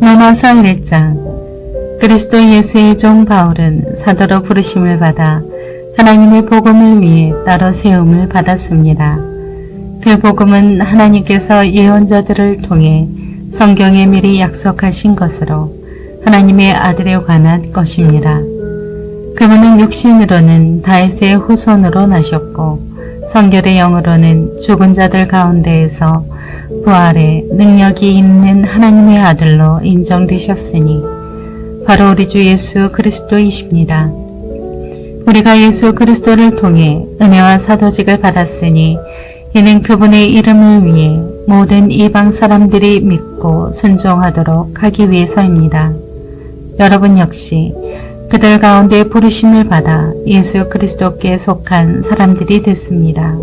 로마서 1장. 그리스도 예수의 종 바울은 사도로 부르심을 받아 하나님의 복음을 위해 따로 세움을 받았습니다. 그 복음은 하나님께서 예언자들을 통해 성경에 미리 약속하신 것으로 하나님의 아들에 관한 것입니다. 그분은 육신으로는 다윗의 후손으로 나셨고 성결의 영으로는 죽은 자들 가운데에서 부활의 능력이 있는 하나님의 아들로 인정되셨으니 바로 우리 주 예수 그리스도이십니다. 우리가 예수 그리스도를 통해 은혜와 사도직을 받았으니 이는 그분의 이름을 위해 모든 이방 사람들이 믿고 순종하도록 하기 위해서입니다. 여러분 역시 그들 가운데 부르심을 받아 예수 그리스도께 속한 사람들이 됐습니다.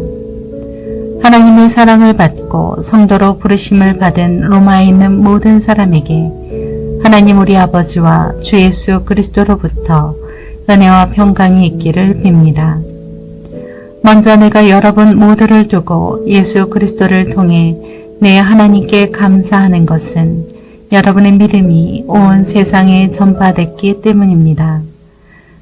하나님의 사랑을 받고 성도로 부르심을 받은 로마에 있는 모든 사람에게 하나님 우리 아버지와 주 예수 그리스도로부터 은혜와 평강이 있기를 빕니다. 먼저 내가 여러분 모두를 두고 예수 그리스도를 통해 내 하나님께 감사하는 것은 여러분의 믿음이 온 세상에 전파됐기 때문입니다.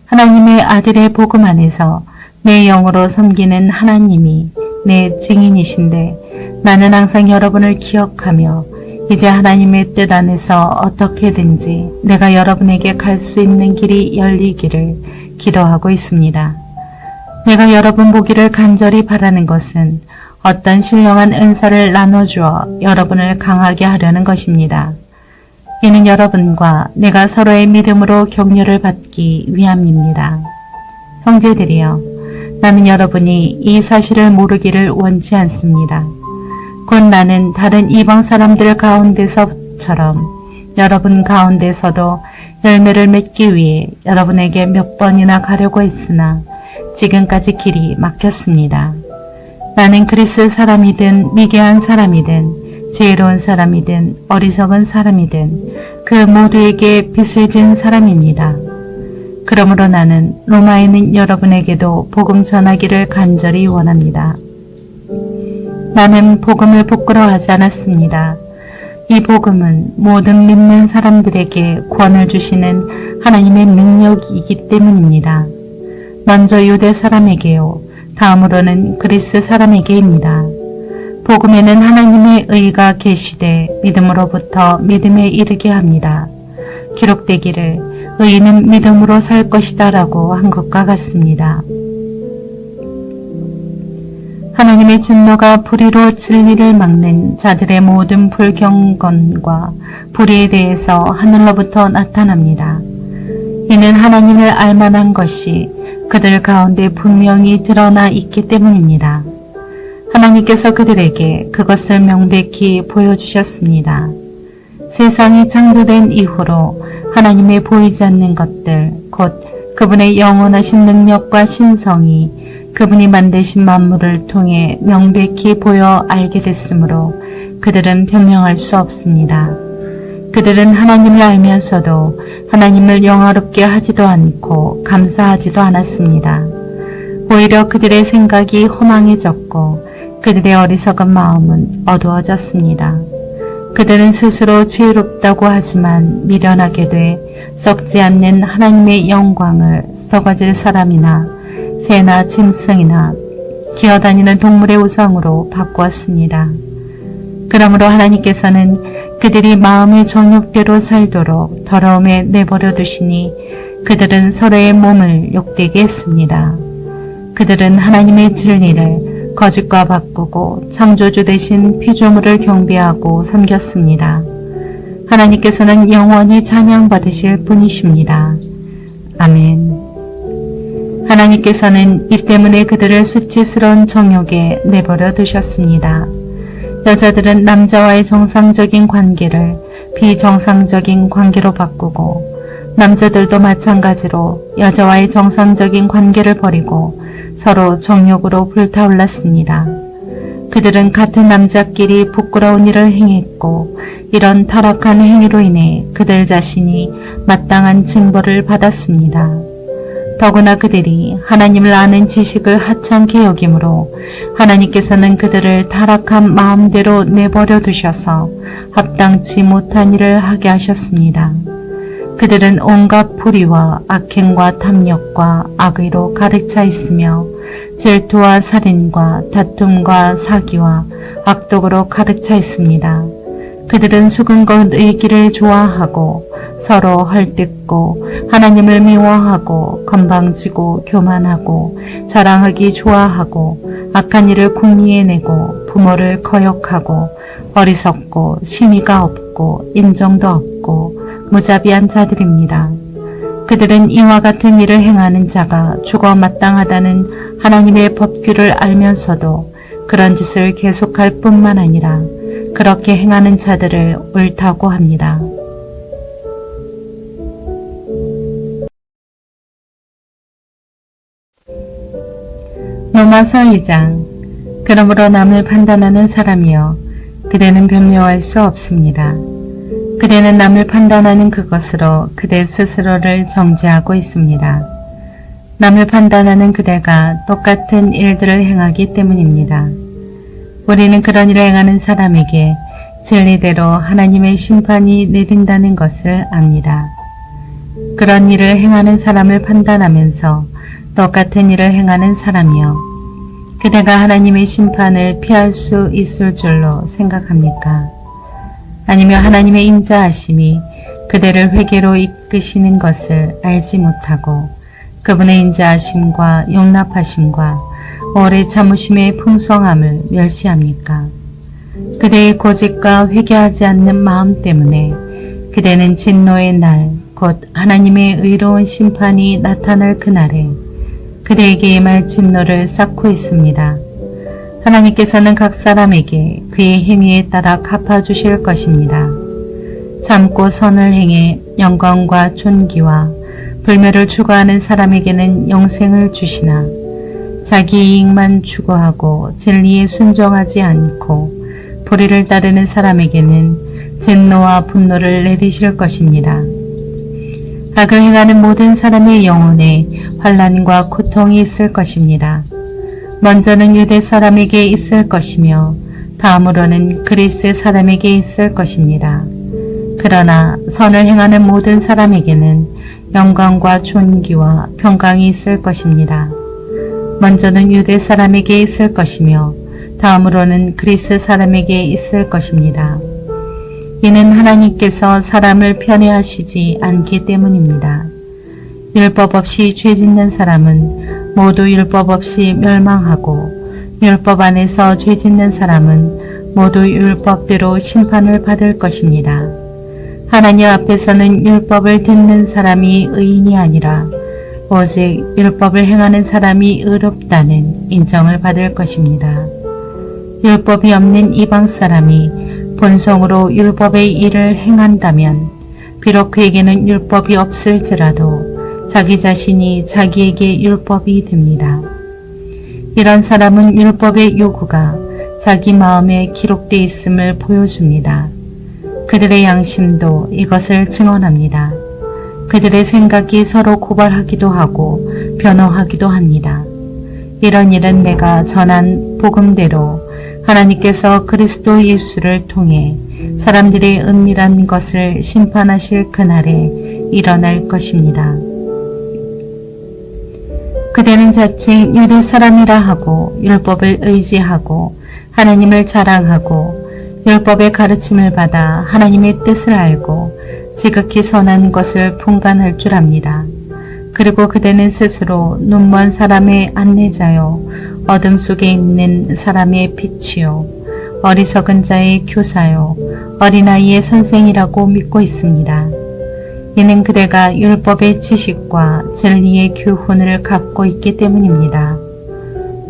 하나님의 아들의 복음 안에서 내 영으로 섬기는 하나님이 내 증인이신데 나는 항상 여러분을 기억하며 이제 하나님의 뜻 안에서 어떻게든지 내가 여러분에게 갈 수 있는 길이 열리기를 기도하고 있습니다. 내가 여러분 보기를 간절히 바라는 것은 어떤 신령한 은사를 나눠주어 여러분을 강하게 하려는 것입니다. 이는 여러분과 내가 서로의 믿음으로 격려를 받기 위함입니다. 형제들이여, 나는 여러분이 이 사실을 모르기를 원치 않습니다. 곧 나는 다른 이방 사람들 가운데서처럼 여러분 가운데서도 열매를 맺기 위해 여러분에게 몇 번이나 가려고 했으나 지금까지 길이 막혔습니다. 나는 그리스 사람이든 미개한 사람이든 지혜로운 사람이든 어리석은 사람이든 그 모두에게 빚을 진 사람입니다. 그러므로 나는 로마에 있는 여러분에게도 복음 전하기를 간절히 원합니다. 나는 복음을 부끄러워하지 않았습니다. 이 복음은 모든 믿는 사람들에게 구원을 주시는 하나님의 능력이기 때문입니다. 먼저 유대 사람에게요, 다음으로는 그리스 사람에게입니다. 복음에는 하나님의 의가 계시되 믿음으로부터 믿음에 이르게 합니다. 기록되기를 의인은 믿음으로 살 것이다 라고 한 것과 같습니다. 하나님의 진노가 불의로 진리를 막는 자들의 모든 불경건과 불의에 대해서 하늘로부터 나타납니다. 이는 하나님을 알만한 것이 그들 가운데 분명히 드러나 있기 때문입니다. 하나님께서 그들에게 그것을 명백히 보여주셨습니다. 세상이 창조된 이후로 하나님의 보이지 않는 것들, 곧 그분의 영원하신 능력과 신성이 그분이 만드신 만물을 통해 명백히 보여 알게 됐으므로 그들은 변명할 수 없습니다. 그들은 하나님을 알면서도 하나님을 영화롭게 하지도 않고 감사하지도 않았습니다. 오히려 그들의 생각이 허망해졌고 그들의 어리석은 마음은 어두워졌습니다. 그들은 스스로 지혜롭다고 하지만 미련하게 돼 썩지 않는 하나님의 영광을 썩어질 사람이나 새나 짐승이나 기어다니는 동물의 우상으로 바꾸었습니다. 그러므로 하나님께서는 그들이 마음의 정욕대로 살도록 더러움에 내버려 두시니 그들은 서로의 몸을 욕되게 했습니다. 그들은 하나님의 진리를 거짓과 바꾸고 창조주 대신 피조물을 경배하고 섬겼습니다. 하나님께서는 영원히 찬양받으실 분이십니다. 아멘. 하나님께서는 이 때문에 그들을 수치스러운 정욕에 내버려 두셨습니다. 여자들은 남자와의 정상적인 관계를 비정상적인 관계로 바꾸고 남자들도 마찬가지로 여자와의 정상적인 관계를 버리고 서로 정욕으로 불타올랐습니다. 그들은 같은 남자끼리 부끄러운 일을 행했고 이런 타락한 행위로 인해 그들 자신이 마땅한 징벌을 받았습니다. 더구나 그들이 하나님을 아는 지식을 하찮게 여기므로 하나님께서는 그들을 타락한 마음대로 내버려 두셔서 합당치 못한 일을 하게 하셨습니다. 그들은 온갖 불의와 악행과 탐욕과 악의로 가득 차 있으며 질투와 살인과 다툼과 사기와 악독으로 가득 차 있습니다. 그들은 수근 거리기를 좋아하고 서로 헐뜯고 하나님을 미워하고 건방지고 교만하고 자랑하기 좋아하고 악한 일을 궁리해내고 부모를 거역하고 어리석고 신의가 없고 인정도 없고 무자비한 자들입니다. 그들은 이와 같은 일을 행하는 자가 죽어 마땅하다는 하나님의 법규를 알면서도 그런 짓을 계속할 뿐만 아니라 그렇게 행하는 자들을 옳다고 합니다. 로마서 2장. 그러므로 남을 판단하는 사람이여 그대는 변명할 수 없습니다. 그대는 남을 판단하는 그것으로 그대 스스로를 정죄하고 있습니다. 남을 판단하는 그대가 똑같은 일들을 행하기 때문입니다. 우리는 그런 일을 행하는 사람에게 진리대로 하나님의 심판이 내린다는 것을 압니다. 그런 일을 행하는 사람을 판단하면서 똑같은 일을 행하는 사람이요. 그대가 하나님의 심판을 피할 수 있을 줄로 생각합니까? 아니면 하나님의 인자하심이 그대를 회개로 이끄시는 것을 알지 못하고 그분의 인자하심과 용납하심과 오래 참으심의 풍성함을 멸시합니까? 그대의 고집과 회개하지 않는 마음 때문에 그대는 진노의 날, 곧 하나님의 의로운 심판이 나타날 그날에 그대에게 임할 진노를 쌓고 있습니다. 하나님께서는 각 사람에게 그의 행위에 따라 갚아주실 것입니다. 참고 선을 행해 영광과 존귀와 불멸을 추구하는 사람에게는 영생을 주시나 자기 이익만 추구하고 진리에 순종하지 않고 불의를 따르는 사람에게는 진노와 분노를 내리실 것입니다. 악을 행하는 모든 사람의 영혼에 환난과 고통이 있을 것입니다. 먼저는 유대 사람에게 있을 것이며 다음으로는 그리스 사람에게 있을 것입니다. 그러나 선을 행하는 모든 사람에게는 영광과 존귀와 평강이 있을 것입니다. 먼저는 유대 사람에게 있을 것이며 다음으로는 그리스 사람에게 있을 것입니다. 이는 하나님께서 사람을 편애하시지 않기 때문입니다. 율법 없이 죄 짓는 사람은 모두 율법 없이 멸망하고 율법 안에서 죄 짓는 사람은 모두 율법대로 심판을 받을 것입니다. 하나님 앞에서는 율법을 듣는 사람이 의인이 아니라 오직 율법을 행하는 사람이 의롭다는 인정을 받을 것입니다. 율법이 없는 이방 사람이 본성으로 율법의 일을 행한다면 비록 그에게는 율법이 없을지라도 자기 자신이 자기에게 율법이 됩니다. 이런 사람은 율법의 요구가 자기 마음에 기록되어 있음을 보여줍니다. 그들의 양심도 이것을 증언합니다. 그들의 생각이 서로 고발하기도 하고 변호하기도 합니다. 이런 일은 내가 전한 복음대로 하나님께서 그리스도 예수를 통해 사람들의 은밀한 것을 심판하실 그날에 일어날 것입니다. 그대는 자칭 유대 사람이라 하고 율법을 의지하고 하나님을 자랑하고 율법의 가르침을 받아 하나님의 뜻을 알고 지극히 선한 것을 분간할 줄 압니다. 그리고 그대는 스스로 눈먼 사람의 안내자요 어둠 속에 있는 사람의 빛이요 어리석은 자의 교사요 어린아이의 선생이라고 믿고 있습니다. 이는 그대가 율법의 지식과 진리의 교훈을 갖고 있기 때문입니다.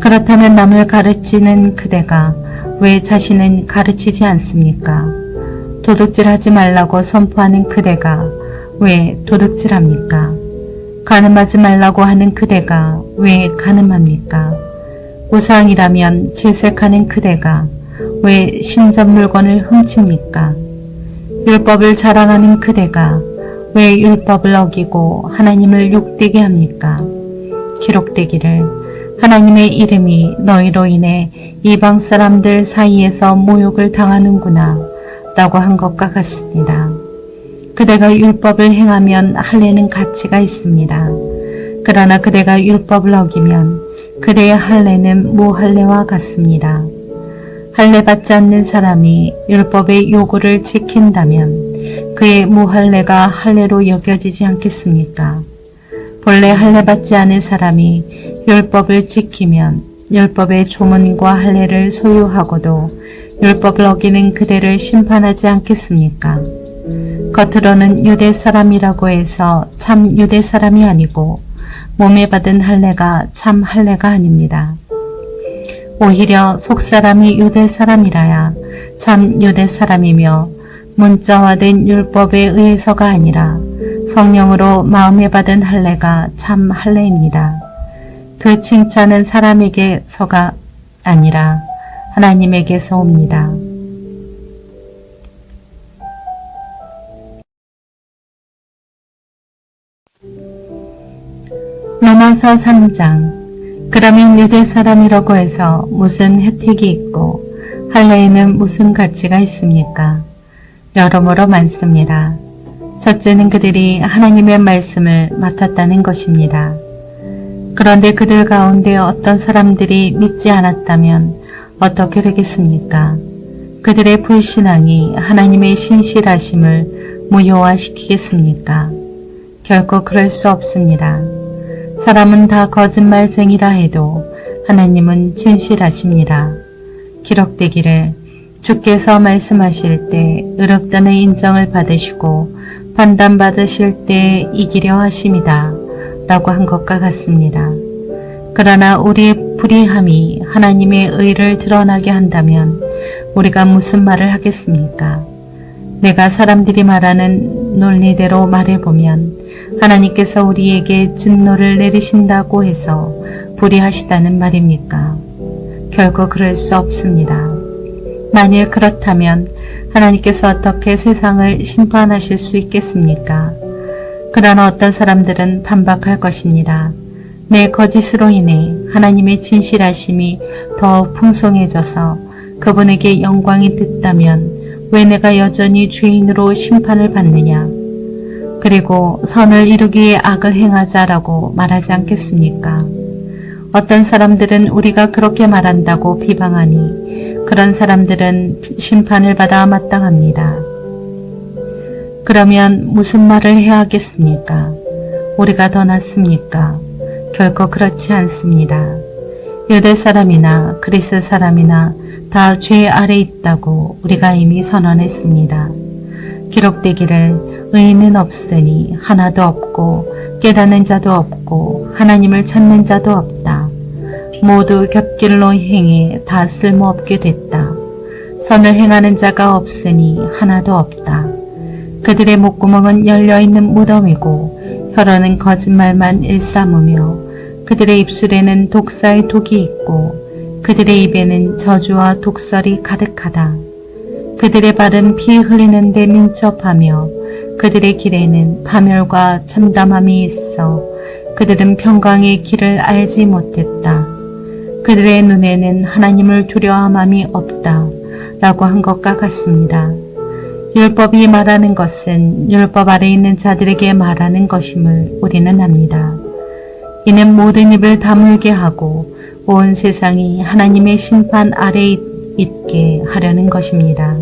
그렇다면 남을 가르치는 그대가 왜 자신은 가르치지 않습니까? 도둑질하지 말라고 선포하는 그대가 왜 도둑질합니까? 간음하지 말라고 하는 그대가 왜 간음합니까? 우상이라면 질색하는 그대가 왜 신전 물건을 훔칩니까? 율법을 자랑하는 그대가 왜 율법을 어기고 하나님을 욕되게 합니까? 기록되기를 하나님의 이름이 너희로 인해 이방 사람들 사이에서 모욕을 당하는구나 라고 한 것과 같습니다. 그대가 율법을 행하면 할례는 가치가 있습니다. 그러나 그대가 율법을 어기면 그대의 할례는 무할례와 같습니다. 할례 받지 않는 사람이 율법의 요구를 지킨다면 그의 무할례가 할례로 여겨지지 않겠습니까? 본래 할례 받지 않은 사람이 율법을 지키면 율법의 조문과 할례를 소유하고도 율법을 어기는 그대를 심판하지 않겠습니까? 겉으로는 유대 사람이라고 해서 참 유대 사람이 아니고 몸에 받은 할례가 참 할례가 아닙니다. 오히려 속사람이 유대 사람이라야 참 유대 사람이며 문자화된 율법에 의해서가 아니라 성령으로 마음에 받은 할례가 참 할례입니다. 그 칭찬은 사람에게서가 아니라 하나님에게서 옵니다. 로마서 3장. 그러면 유대 사람이라고 해서 무슨 혜택이 있고 할례에는 무슨 가치가 있습니까? 여러모로 많습니다. 첫째는 그들이 하나님의 말씀을 맡았다는 것입니다. 그런데 그들 가운데 어떤 사람들이 믿지 않았다면 어떻게 되겠습니까? 그들의 불신앙이 하나님의 신실하심을 무효화시키겠습니까? 결코 그럴 수 없습니다. 사람은 다 거짓말쟁이라 해도 하나님은 진실하십니다. 기록되기를 주께서 말씀하실 때 의롭다는 인정을 받으시고 판단받으실 때 이기려 하심이다 라고 한 것과 같습니다. 그러나 우리의 불의함이 하나님의 의를 드러나게 한다면 우리가 무슨 말을 하겠습니까? 내가 사람들이 말하는 논리대로 말해보면 하나님께서 우리에게 진노를 내리신다고 해서 불의하시다는 말입니까? 결코 그럴 수 없습니다. 만일 그렇다면 하나님께서 어떻게 세상을 심판하실 수 있겠습니까? 그러나 어떤 사람들은 반박할 것입니다. 내 거짓으로 인해 하나님의 진실하심이 더욱 풍성해져서 그분에게 영광이 됐다면 왜 내가 여전히 죄인으로 심판을 받느냐? 그리고 선을 이루기 위해 악을 행하자라고 말하지 않겠습니까? 어떤 사람들은 우리가 그렇게 말한다고 비방하니 그런 사람들은 심판을 받아 마땅합니다. 그러면 무슨 말을 해야 하겠습니까? 우리가 더 낫습니까? 결코 그렇지 않습니다. 유대 사람이나 그리스 사람이나 다 죄 아래 있다고 우리가 이미 선언했습니다. 기록되기를 의인은 없으니 하나도 없고 깨닫는 자도 없고 하나님을 찾는 자도 없다. 모두 곁길로 행해 다 쓸모없게 됐다. 선을 행하는 자가 없으니 하나도 없다. 그들의 목구멍은 열려있는 무덤이고 혀로는 거짓말만 일삼으며 그들의 입술에는 독사의 독이 있고 그들의 입에는 저주와 독설이 가득하다. 그들의 발은 피 흘리는 데 민첩하며 그들의 길에는 파멸과 참담함이 있어 그들은 평강의 길을 알지 못했다. 그들의 눈에는 하나님을 두려워함이 없다 라고 한 것과 같습니다. 율법이 말하는 것은 율법 아래 있는 자들에게 말하는 것임을 우리는 압니다. 이는 모든 입을 다물게 하고 온 세상이 하나님의 심판 아래 있게 하려는 것입니다.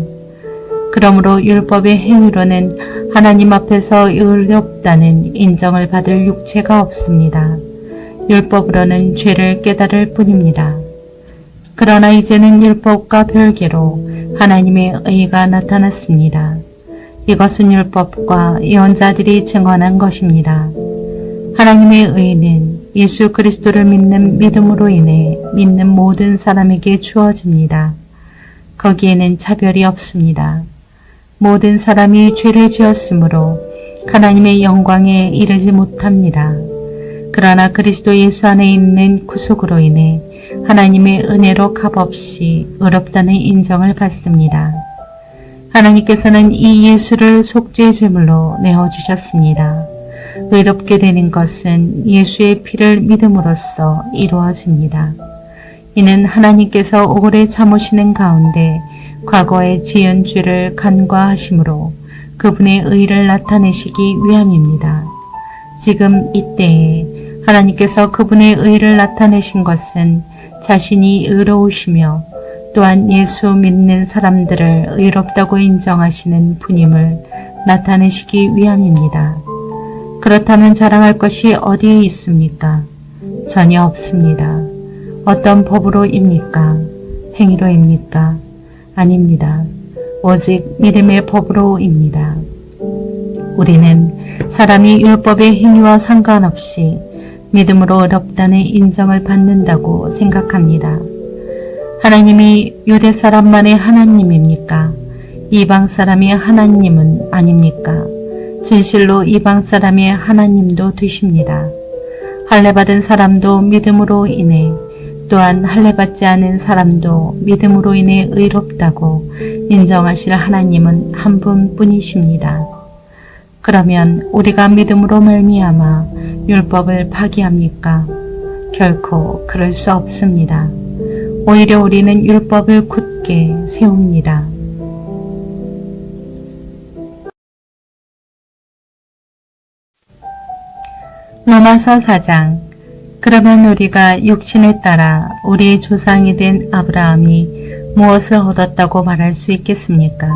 그러므로 율법의 행위로는 하나님 앞에서 의롭다는 인정을 받을 육체가 없습니다. 율법으로는 죄를 깨달을 뿐입니다. 그러나 이제는 율법과 별개로 하나님의 의가 나타났습니다. 이것은 율법과 예언자들이 증언한 것입니다. 하나님의 의는 예수 그리스도를 믿는 믿음으로 인해 믿는 모든 사람에게 주어집니다. 거기에는 차별이 없습니다. 모든 사람이 죄를 지었으므로 하나님의 영광에 이르지 못합니다. 그러나 그리스도 예수 안에 있는 구속으로 인해 하나님의 은혜로 값없이 의롭다는 인정을 받습니다. 하나님께서는 이 예수를 속죄 제물로 내어주셨습니다. 의롭게 되는 것은 예수의 피를 믿음으로써 이루어집니다. 이는 하나님께서 오래 참으시는 가운데 과거에 지은 죄를 간과하심으로 그분의 의를 나타내시기 위함입니다. 지금 이때에 하나님께서 그분의 의를 나타내신 것은 자신이 의로우시며 또한 예수 믿는 사람들을 의롭다고 인정하시는 분임을 나타내시기 위함입니다. 그렇다면 자랑할 것이 어디에 있습니까? 전혀 없습니다. 어떤 법으로입니까? 행위로입니까? 아닙니다. 오직 믿음의 법으로입니다. 우리는 사람이 율법의 행위와 상관없이 믿음으로 의롭다는 인정을 받는다고 생각합니다. 하나님이 유대 사람만의 하나님입니까? 이방 사람의 하나님은 아닙니까? 진실로 이방 사람의 하나님도 되십니다. 할례받은 사람도 믿음으로 인해 또한 할례받지 않은 사람도 믿음으로 인해 의롭다고 인정하실 하나님은 한 분뿐이십니다. 그러면 우리가 믿음으로 말미암아 율법을 파기합니까? 결코 그럴 수 없습니다. 오히려 우리는 율법을 굳게 세웁니다. 로마서 4장. 그러면 우리가 육신에 따라 우리의 조상이 된 아브라함이 무엇을 얻었다고 말할 수 있겠습니까?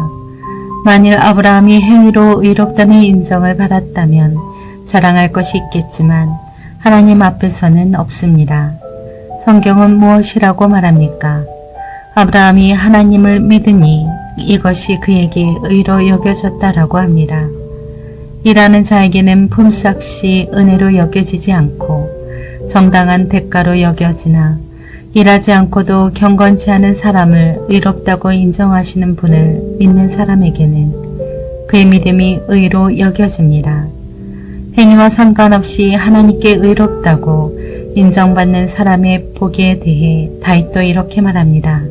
만일 아브라함이 행위로 의롭다는 인정을 받았다면 자랑할 것이 있겠지만 하나님 앞에서는 없습니다. 성경은 무엇이라고 말합니까? 아브라함이 하나님을 믿으니 이것이 그에게 의로 여겨졌다라고 합니다. 일하는 자에게는 품삯이 은혜로 여겨지지 않고 정당한 대가로 여겨지나 일하지 않고도 경건치 않은 사람을 의롭다고 인정하시는 분을 믿는 사람에게는 그의 믿음이 의로 여겨집니다. 행위와 상관없이 하나님께 의롭다고 인정받는 사람의 복에 대해 다윗도 이렇게 말합니다.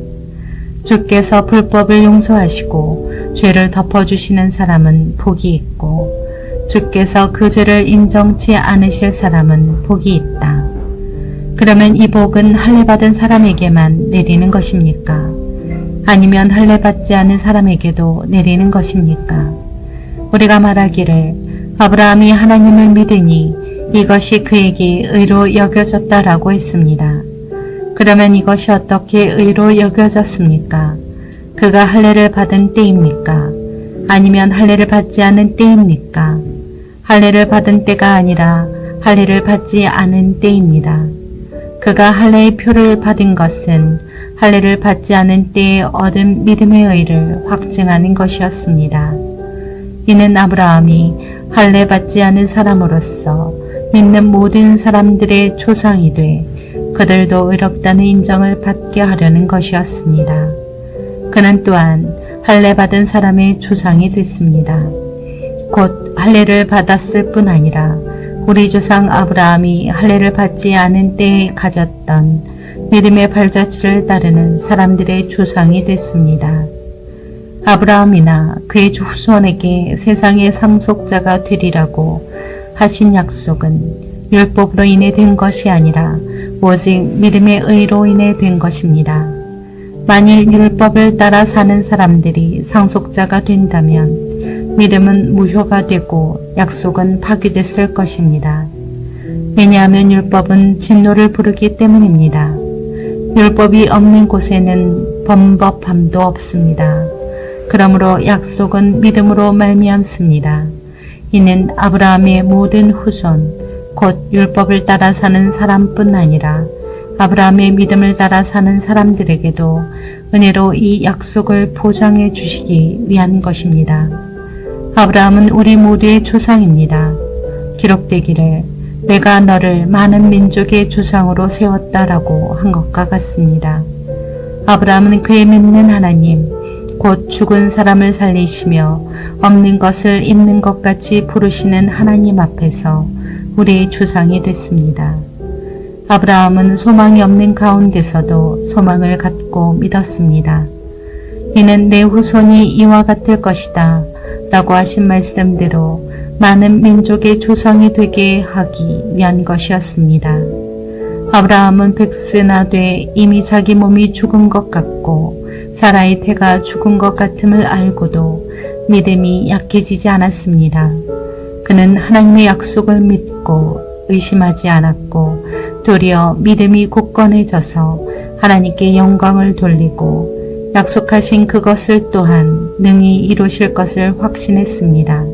주께서 불법을 용서하시고 죄를 덮어주시는 사람은 복이 있고 주께서 그 죄를 인정치 않으실 사람은 복이 있다. 그러면 이 복은 할례받은 사람에게만 내리는 것입니까? 아니면 할례받지 않은 사람에게도 내리는 것입니까? 우리가 말하기를 아브라함이 하나님을 믿으니 이것이 그에게 의로 여겨졌다라고 했습니다. 그러면 이것이 어떻게 의로 여겨졌습니까? 그가 할례를 받은 때입니까? 아니면 할례를 받지 않은 때입니까? 할례를 받은 때가 아니라 할례를 받지 않은 때입니다. 그가 할례의 표를 받은 것은 할례를 받지 않은 때에 얻은 믿음의 의를 확증하는 것이었습니다. 이는 아브라함이 할례 받지 않은 사람으로서 믿는 모든 사람들의 조상이 돼 그들도 의롭다는 인정을 받게 하려는 것이었습니다. 그는 또한 할례 받은 사람의 조상이 됐습니다. 곧 할례를 받았을 뿐 아니라 우리 조상 아브라함이 할례를 받지 않은 때에 가졌던 믿음의 발자취를 따르는 사람들의 조상이 됐습니다. 아브라함이나 그의 후손에게 세상의 상속자가 되리라고 하신 약속은 율법으로 인해 된 것이 아니라 오직 믿음의 의로 인해 된 것입니다. 만일 율법을 따라 사는 사람들이 상속자가 된다면 믿음은 무효가 되고 약속은 파기됐을 것입니다. 왜냐하면 율법은 진노를 부르기 때문입니다. 율법이 없는 곳에는 범법함도 없습니다. 그러므로 약속은 믿음으로 말미암습니다. 이는 아브라함의 모든 후손, 곧 율법을 따라 사는 사람뿐 아니라 아브라함의 믿음을 따라 사는 사람들에게도 은혜로 이 약속을 보장해 주시기 위한 것입니다. 아브라함은 우리 모두의 조상입니다. 기록되기를 내가 너를 많은 민족의 조상으로 세웠다라고 한 것과 같습니다. 아브라함은 그의 믿는 하나님, 곧 죽은 사람을 살리시며 없는 것을 있는 것 같이 부르시는 하나님 앞에서 우리의 조상이 됐습니다. 아브라함은 소망이 없는 가운데서도 소망을 갖고 믿었습니다. 이는 내 후손이 이와 같을 것이다 라고 하신 말씀대로 많은 민족의 조상이 되게 하기 위한 것이었습니다. 아브라함은 백세나 돼 이미 자기 몸이 죽은 것 같고 사라의 태가 죽은 것 같음을 알고도 믿음이 약해지지 않았습니다. 그는 하나님의 약속을 믿고 의심하지 않았고 도리어 믿음이 굳건해져서 하나님께 영광을 돌리고 약속하신 그것을 또한 능히 이루실 것을 확신했습니다.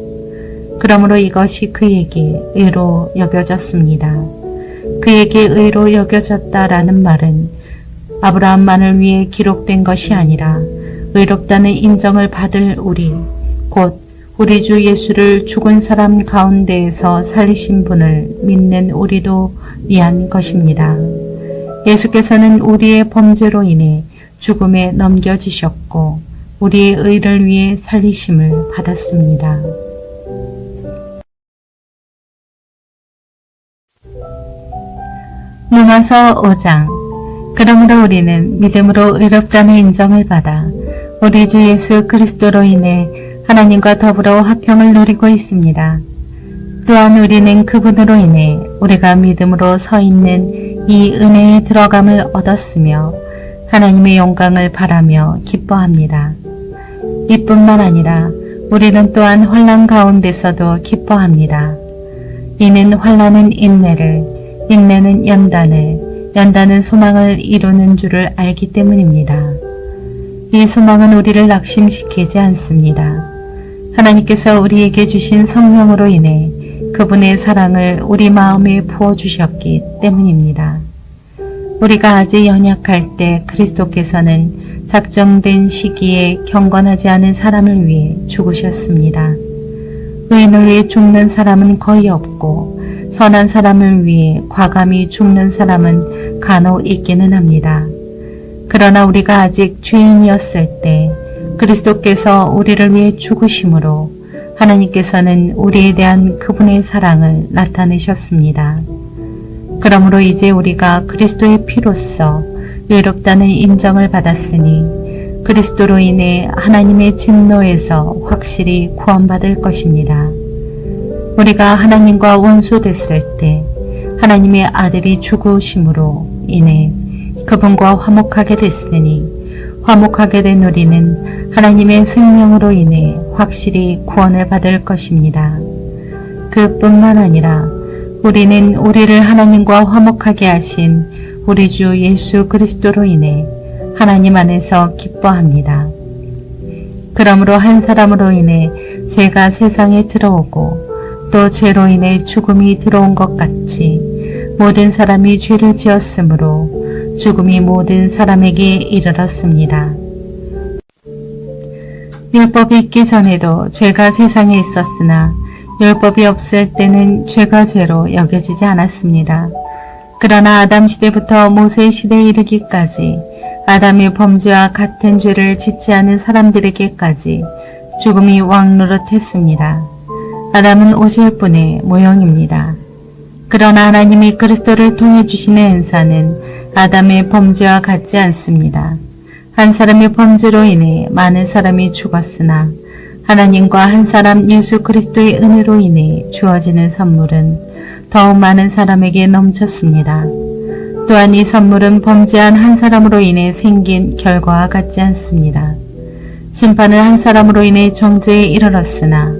그러므로 이것이 그에게 의로 여겨졌습니다. 그에게 의로 여겨졌다라는 말은 아브라함만을 위해 기록된 것이 아니라 의롭다는 인정을 받을 우리, 곧 우리 주 예수를 죽은 사람 가운데에서 살리신 분을 믿는 우리도 위한 것입니다. 예수께서는 우리의 범죄로 인해 죽음에 넘겨지셨고 우리의 의를 위해 살리심을 받았습니다. 로마서 5장. 그러므로 우리는 믿음으로 의롭다는 인정을 받아 우리 주 예수 그리스도로 인해 하나님과 더불어 화평을 누리고 있습니다. 또한 우리는 그분으로 인해 우리가 믿음으로 서 있는 이 은혜에 들어감을 얻었으며 하나님의 영광을 바라며 기뻐합니다. 이뿐만 아니라 우리는 또한 환난 가운데서도 기뻐합니다. 이는 환난은 인내를, 인내는 연단을, 연단은 소망을 이루는 줄을 알기 때문입니다. 이 소망은 우리를 낙심시키지 않습니다. 하나님께서 우리에게 주신 성령으로 인해 그분의 사랑을 우리 마음에 부어주셨기 때문입니다. 우리가 아직 연약할 때 그리스도께서는 작정된 시기에 경건하지 않은 사람을 위해 죽으셨습니다. 의인을 위해 죽는 사람은 거의 없고 선한 사람을 위해 과감히 죽는 사람은 간혹 있기는 합니다. 그러나 우리가 아직 죄인이었을 때 그리스도께서 우리를 위해 죽으심으로 하나님께서는 우리에 대한 그분의 사랑을 나타내셨습니다. 그러므로 이제 우리가 그리스도의 피로써 의롭다는 인정을 받았으니 그리스도로 인해 하나님의 진노에서 확실히 구원받을 것입니다. 우리가 하나님과 원수됐을 때 하나님의 아들이 죽으심으로 인해 그분과 화목하게 됐으니 화목하게 된 우리는 하나님의 생명으로 인해 확실히 구원을 받을 것입니다. 그뿐만 아니라 우리는 우리를 하나님과 화목하게 하신 우리 주 예수 그리스도로 인해 하나님 안에서 기뻐합니다. 그러므로 한 사람으로 인해 죄가 세상에 들어오고 또 죄로 인해 죽음이 들어온 것 같이 모든 사람이 죄를 지었으므로 죽음이 모든 사람에게 이르렀습니다. 율법이 있기 전에도 죄가 세상에 있었으나 율법이 없을 때는 죄가 죄로 여겨지지 않았습니다. 그러나 아담 시대부터 모세 시대에 이르기까지 아담의 범죄와 같은 죄를 짓지 않은 사람들에게까지 죽음이 왕노릇했습니다. 아담은 오실 분의 모형입니다. 그러나 하나님이 그리스도를 통해 주시는 은사는 아담의 범죄와 같지 않습니다. 한 사람의 범죄로 인해 많은 사람이 죽었으나 하나님과 한 사람 예수 그리스도의 은혜로 인해 주어지는 선물은 더욱 많은 사람에게 넘쳤습니다. 또한 이 선물은 범죄한 한 사람으로 인해 생긴 결과와 같지 않습니다. 심판은 한 사람으로 인해 정죄에 이르렀으나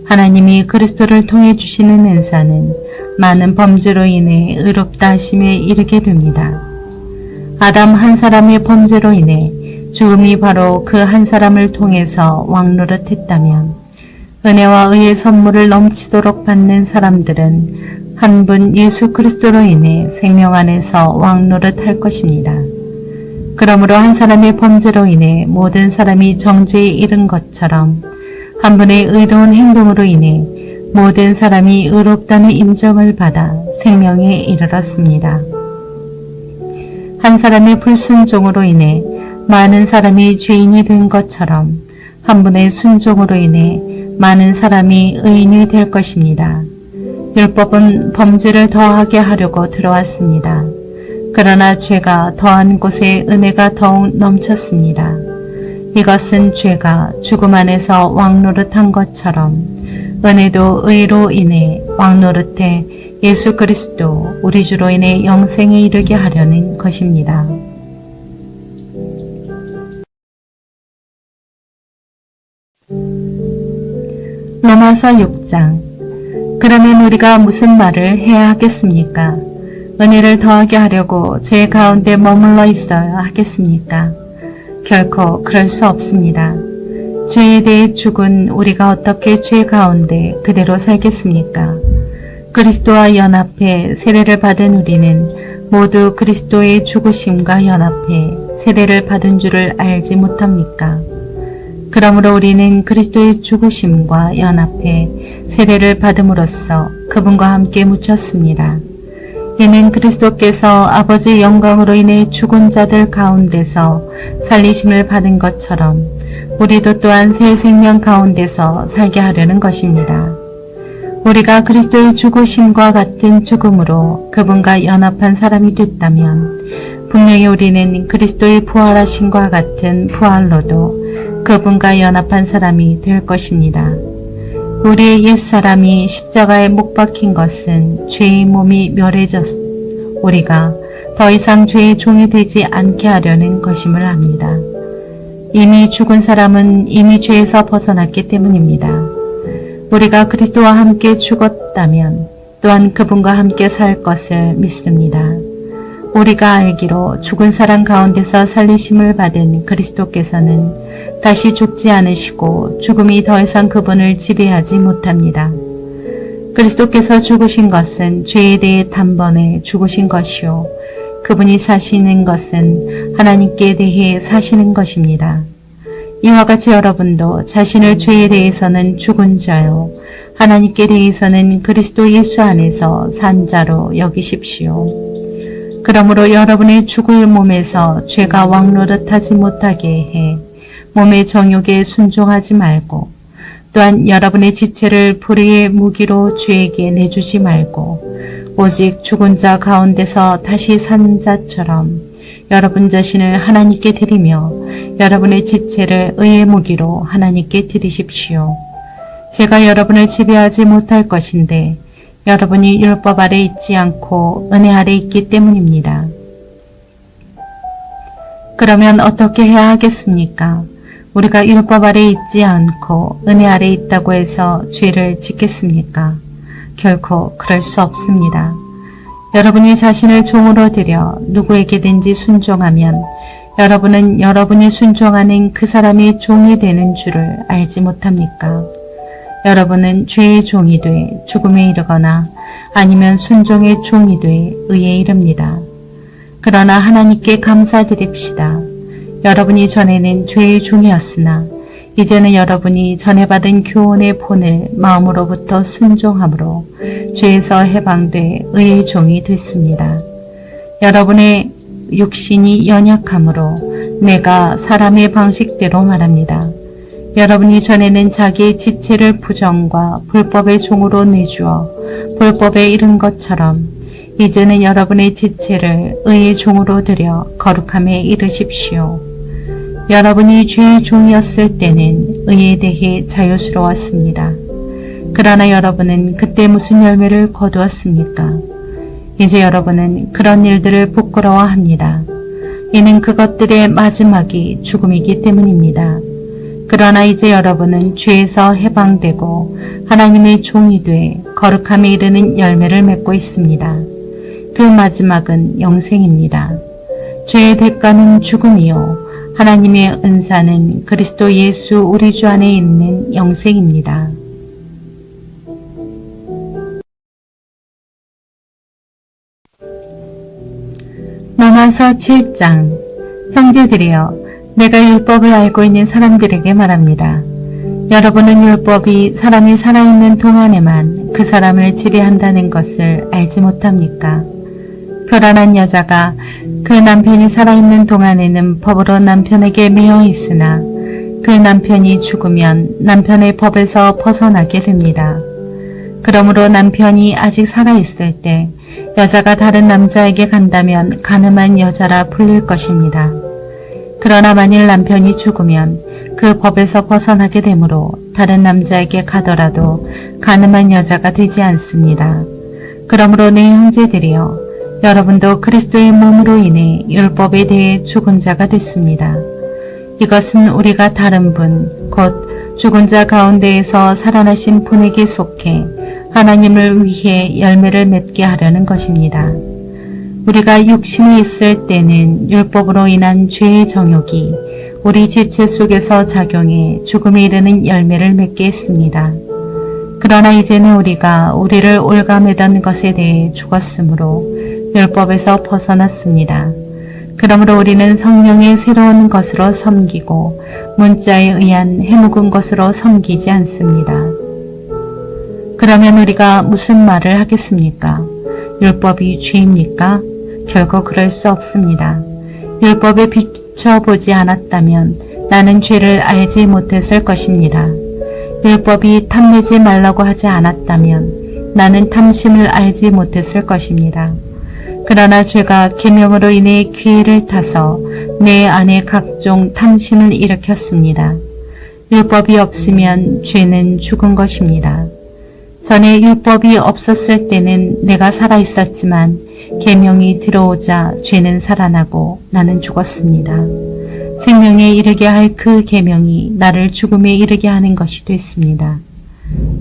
하나님이 그리스도를 통해 주시는 은사는 많은 범죄로 인해 의롭다 하심에 이르게 됩니다. 아담 한 사람의 범죄로 인해 죽음이 바로 그 한 사람을 통해서 왕노릇했다면 은혜와 의의 선물을 넘치도록 받는 사람들은 한 분 예수 그리스도로 인해 생명 안에서 왕노릇할 것입니다. 그러므로 한 사람의 범죄로 인해 모든 사람이 정죄에 이른 것처럼 한 분의 의로운 행동으로 인해 모든 사람이 의롭다는 인정을 받아 생명에 이르렀습니다. 한 사람의 불순종으로 인해 많은 사람이 죄인이 된 것처럼 한 분의 순종으로 인해 많은 사람이 의인이 될 것입니다. 율법은 범죄를 더하게 하려고 들어왔습니다. 그러나 죄가 더한 곳에 은혜가 더욱 넘쳤습니다. 이것은 죄가 죽음 안에서 왕노릇한 것처럼 은혜도 의로 인해 왕노릇해 예수 그리스도 우리 주로 인해 영생에 이르게 하려는 것입니다. 로마서 6장. 그러면 우리가 무슨 말을 해야 하겠습니까? 은혜를 더하게 하려고 죄 가운데 머물러 있어야 하겠습니까? 결코 그럴 수 없습니다. 죄에 대해 죽은 우리가 어떻게 죄 가운데 그대로 살겠습니까? 그리스도와 연합해 세례를 받은 우리는 모두 그리스도의 죽으심과 연합해 세례를 받은 줄을 알지 못합니까? 그러므로 우리는 그리스도의 죽으심과 연합해 세례를 받음으로써 그분과 함께 묻혔습니다. 이는 그리스도께서 아버지의 영광으로 인해 죽은 자들 가운데서 살리심을 받은 것처럼 우리도 또한 새 생명 가운데서 살게 하려는 것입니다. 우리가 그리스도의 죽으심과 같은 죽음으로 그분과 연합한 사람이 됐다면 분명히 우리는 그리스도의 부활하심과 같은 부활로도 그분과 연합한 사람이 될 것입니다. 우리의 옛사람이 십자가에 못 박힌 것은 죄의 몸이 멸해졌 우리가 더 이상 죄의 종이 되지 않게 하려는 것임을 압니다. 이미 죽은 사람은 이미 죄에서 벗어났기 때문입니다. 우리가 그리스도와 함께 죽었다면 또한 그분과 함께 살 것을 믿습니다. 우리가 알기로 죽은 사람 가운데서 살리심을 받은 그리스도께서는 다시 죽지 않으시고 죽음이 더 이상 그분을 지배하지 못합니다. 그리스도께서 죽으신 것은 죄에 대해 단번에 죽으신 것이요 그분이 사시는 것은 하나님께 대해 사시는 것입니다. 이와 같이 여러분도 자신을 죄에 대해서는 죽은 자요 하나님께 대해서는 그리스도 예수 안에서 산 자로 여기십시오. 그러므로 여러분의 죽을 몸에서 죄가 왕노릇하지 못하게 해 몸의 정욕에 순종하지 말고 또한 여러분의 지체를 불의의 무기로 죄에게 내주지 말고 오직 죽은 자 가운데서 다시 산 자처럼 여러분 자신을 하나님께 드리며 여러분의 지체를 의의 무기로 하나님께 드리십시오. 제가 여러분을 지배하지 못할 것인데 여러분이 율법 아래 있지 않고 은혜 아래 있기 때문입니다. 그러면 어떻게 해야 하겠습니까? 우리가 율법 아래 있지 않고 은혜 아래 있다고 해서 죄를 짓겠습니까? 결코 그럴 수 없습니다. 여러분이 자신을 종으로 들여 누구에게든지 순종하면 여러분은 여러분이 순종하는 그 사람의 종이 되는 줄을 알지 못합니까? 여러분은 죄의 종이 돼 죽음에 이르거나 아니면 순종의 종이 돼 의에 이릅니다. 그러나 하나님께 감사드립시다. 여러분이 전에는 죄의 종이었으나 이제는 여러분이 전에 받은 교훈의 본을 마음으로부터 순종함으로 죄에서 해방돼 의의 종이 됐습니다. 여러분의 육신이 연약함으로 내가 사람의 방식대로 말합니다. 여러분이 전에는 자기의 지체를 부정과 불법의 종으로 내주어 불법에 이른 것처럼 이제는 여러분의 지체를 의의 종으로 들여 거룩함에 이르십시오. 여러분이 죄의 종이었을 때는 의에 대해 자유스러웠습니다. 그러나 여러분은 그때 무슨 열매를 거두었습니까? 이제 여러분은 그런 일들을 부끄러워합니다. 이는 그것들의 마지막이 죽음이기 때문입니다. 그러나 이제 여러분은 죄에서 해방되고 하나님의 종이 돼 거룩함에 이르는 열매를 맺고 있습니다. 그 마지막은 영생입니다. 죄의 대가는 죽음이요 하나님의 은사는 그리스도 예수 우리 주 안에 있는 영생입니다. 로마서 7장. 형제들이여, 내가 율법을 알고 있는 사람들에게 말합니다. 여러분은 율법이 사람이 살아있는 동안에만 그 사람을 지배한다는 것을 알지 못합니까? 결혼한 여자가 그 남편이 살아있는 동안에는 법으로 남편에게 매여 있으나 그 남편이 죽으면 남편의 법에서 벗어나게 됩니다. 그러므로 남편이 아직 살아있을 때 여자가 다른 남자에게 간다면 간음한 여자라 불릴 것입니다. 그러나 만일 남편이 죽으면 그 법에서 벗어나게 되므로 다른 남자에게 가더라도 간음한 여자가 되지 않습니다. 그러므로 내 형제들이여, 여러분도 그리스도의 몸으로 인해 율법에 대해 죽은 자가 됐습니다. 이것은 우리가 다른 분, 곧 죽은 자 가운데에서 살아나신 분에게 속해 하나님을 위해 열매를 맺게 하려는 것입니다. 우리가 육신이 있을 때는 율법으로 인한 죄의 정욕이 우리 지체 속에서 작용해 죽음에 이르는 열매를 맺게 했습니다. 그러나 이제는 우리가 우리를 올가매던 것에 대해 죽었으므로 율법에서 벗어났습니다. 그러므로 우리는 성령의 새로운 것으로 섬기고 문자에 의한 해묵은 것으로 섬기지 않습니다. 그러면 우리가 무슨 말을 하겠습니까? 율법이 죄입니까? 결코 그럴 수 없습니다. 율법에 비춰보지 않았다면 나는 죄를 알지 못했을 것입니다. 율법이 탐내지 말라고 하지 않았다면 나는 탐심을 알지 못했을 것입니다. 그러나 죄가 계명으로 인해 기회를 타서 내 안에 각종 탐심을 일으켰습니다. 율법이 없으면 죄는 죽은 것입니다. 전에 율법이 없었을 때는 내가 살아 있었지만 계명이 들어오자 죄는 살아나고 나는 죽었습니다. 생명에 이르게 할 그 계명이 나를 죽음에 이르게 하는 것이 됐습니다.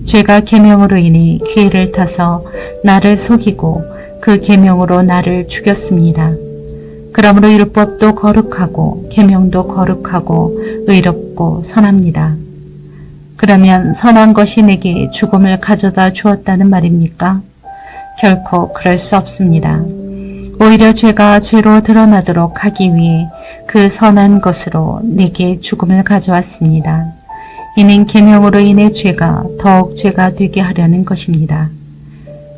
죄가 계명으로 인해 기회를 타서 나를 속이고 그 계명으로 나를 죽였습니다. 그러므로 율법도 거룩하고 계명도 거룩하고 의롭고 선합니다. 그러면 선한 것이 내게 죽음을 가져다 주었다는 말입니까? 결코 그럴 수 없습니다. 오히려 죄가 죄로 드러나도록 하기 위해 그 선한 것으로 내게 죽음을 가져왔습니다. 이는 계명으로 인해 죄가 더욱 죄가 되게 하려는 것입니다.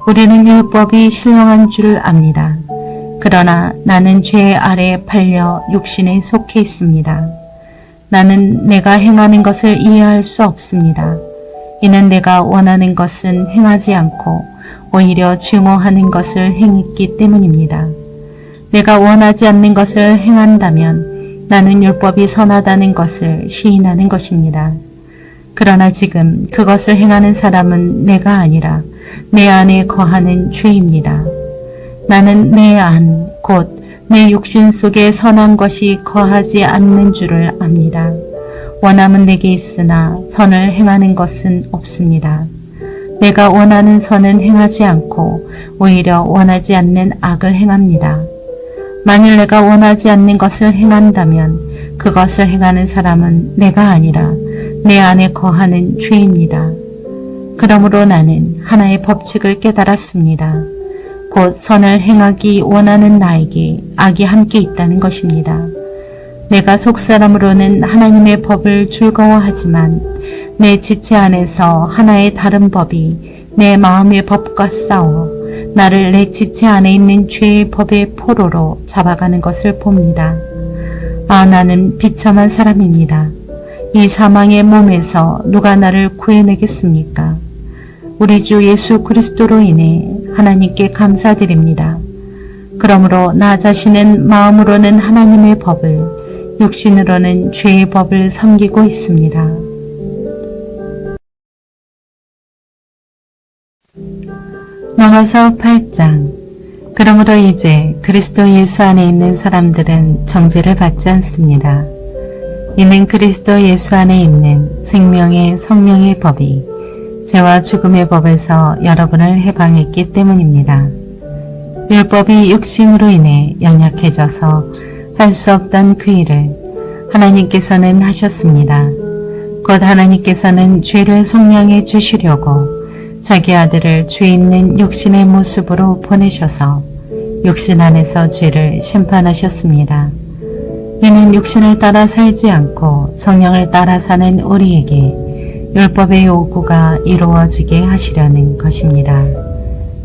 우리는 율법이 신령한 줄을 압니다. 그러나 나는 죄 아래 팔려 육신에 속해 있습니다. 나는 내가 행하는 것을 이해할 수 없습니다. 이는 내가 원하는 것은 행하지 않고 오히려 증오하는 것을 행했기 때문입니다. 내가 원하지 않는 것을 행한다면 나는 율법이 선하다는 것을 시인하는 것입니다. 그러나 지금 그것을 행하는 사람은 내가 아니라 내 안에 거하는 죄입니다. 나는 내 안, 곧 내 육신 속에 선한 것이 거하지 않는 줄을 압니다. 원함은 내게 있으나 선을 행하는 것은 없습니다. 내가 원하는 선은 행하지 않고 오히려 원하지 않는 악을 행합니다. 만일 내가 원하지 않는 것을 행한다면 그것을 행하는 사람은 내가 아니라 내 안에 거하는 죄입니다. 그러므로 나는 하나의 법칙을 깨달았습니다. 곧 선을 행하기 원하는 나에게 악이 함께 있다는 것입니다. 내가 속사람으로는 하나님의 법을 즐거워하지만 내 지체 안에서 하나의 다른 법이 내 마음의 법과 싸워 나를 내 지체 안에 있는 죄의 법의 포로로 잡아가는 것을 봅니다. 아, 나는 비참한 사람입니다. 이 사망의 몸에서 누가 나를 구해내겠습니까? 우리 주 예수 그리스도로 인해 하나님께 감사드립니다. 그러므로 나 자신은 마음으로는 하나님의 법을, 육신으로는 죄의 법을 섬기고 있습니다. 로마서 8장. 그러므로 이제 그리스도 예수 안에 있는 사람들은 정죄를 받지 않습니다. 이는 그리스도 예수 안에 있는 생명의 성령의 법이 죄와 죽음의 법에서 여러분을 해방했기 때문입니다. 율법이 육신으로 인해 연약해져서 할 수 없던 그 일을 하나님께서는 하셨습니다. 곧 하나님께서는 죄를 속량해 주시려고 자기 아들을 죄 있는 육신의 모습으로 보내셔서 육신 안에서 죄를 심판하셨습니다. 이는 육신을 따라 살지 않고 성령을 따라 사는 우리에게 율법의 요구가 이루어지게 하시려는 것입니다.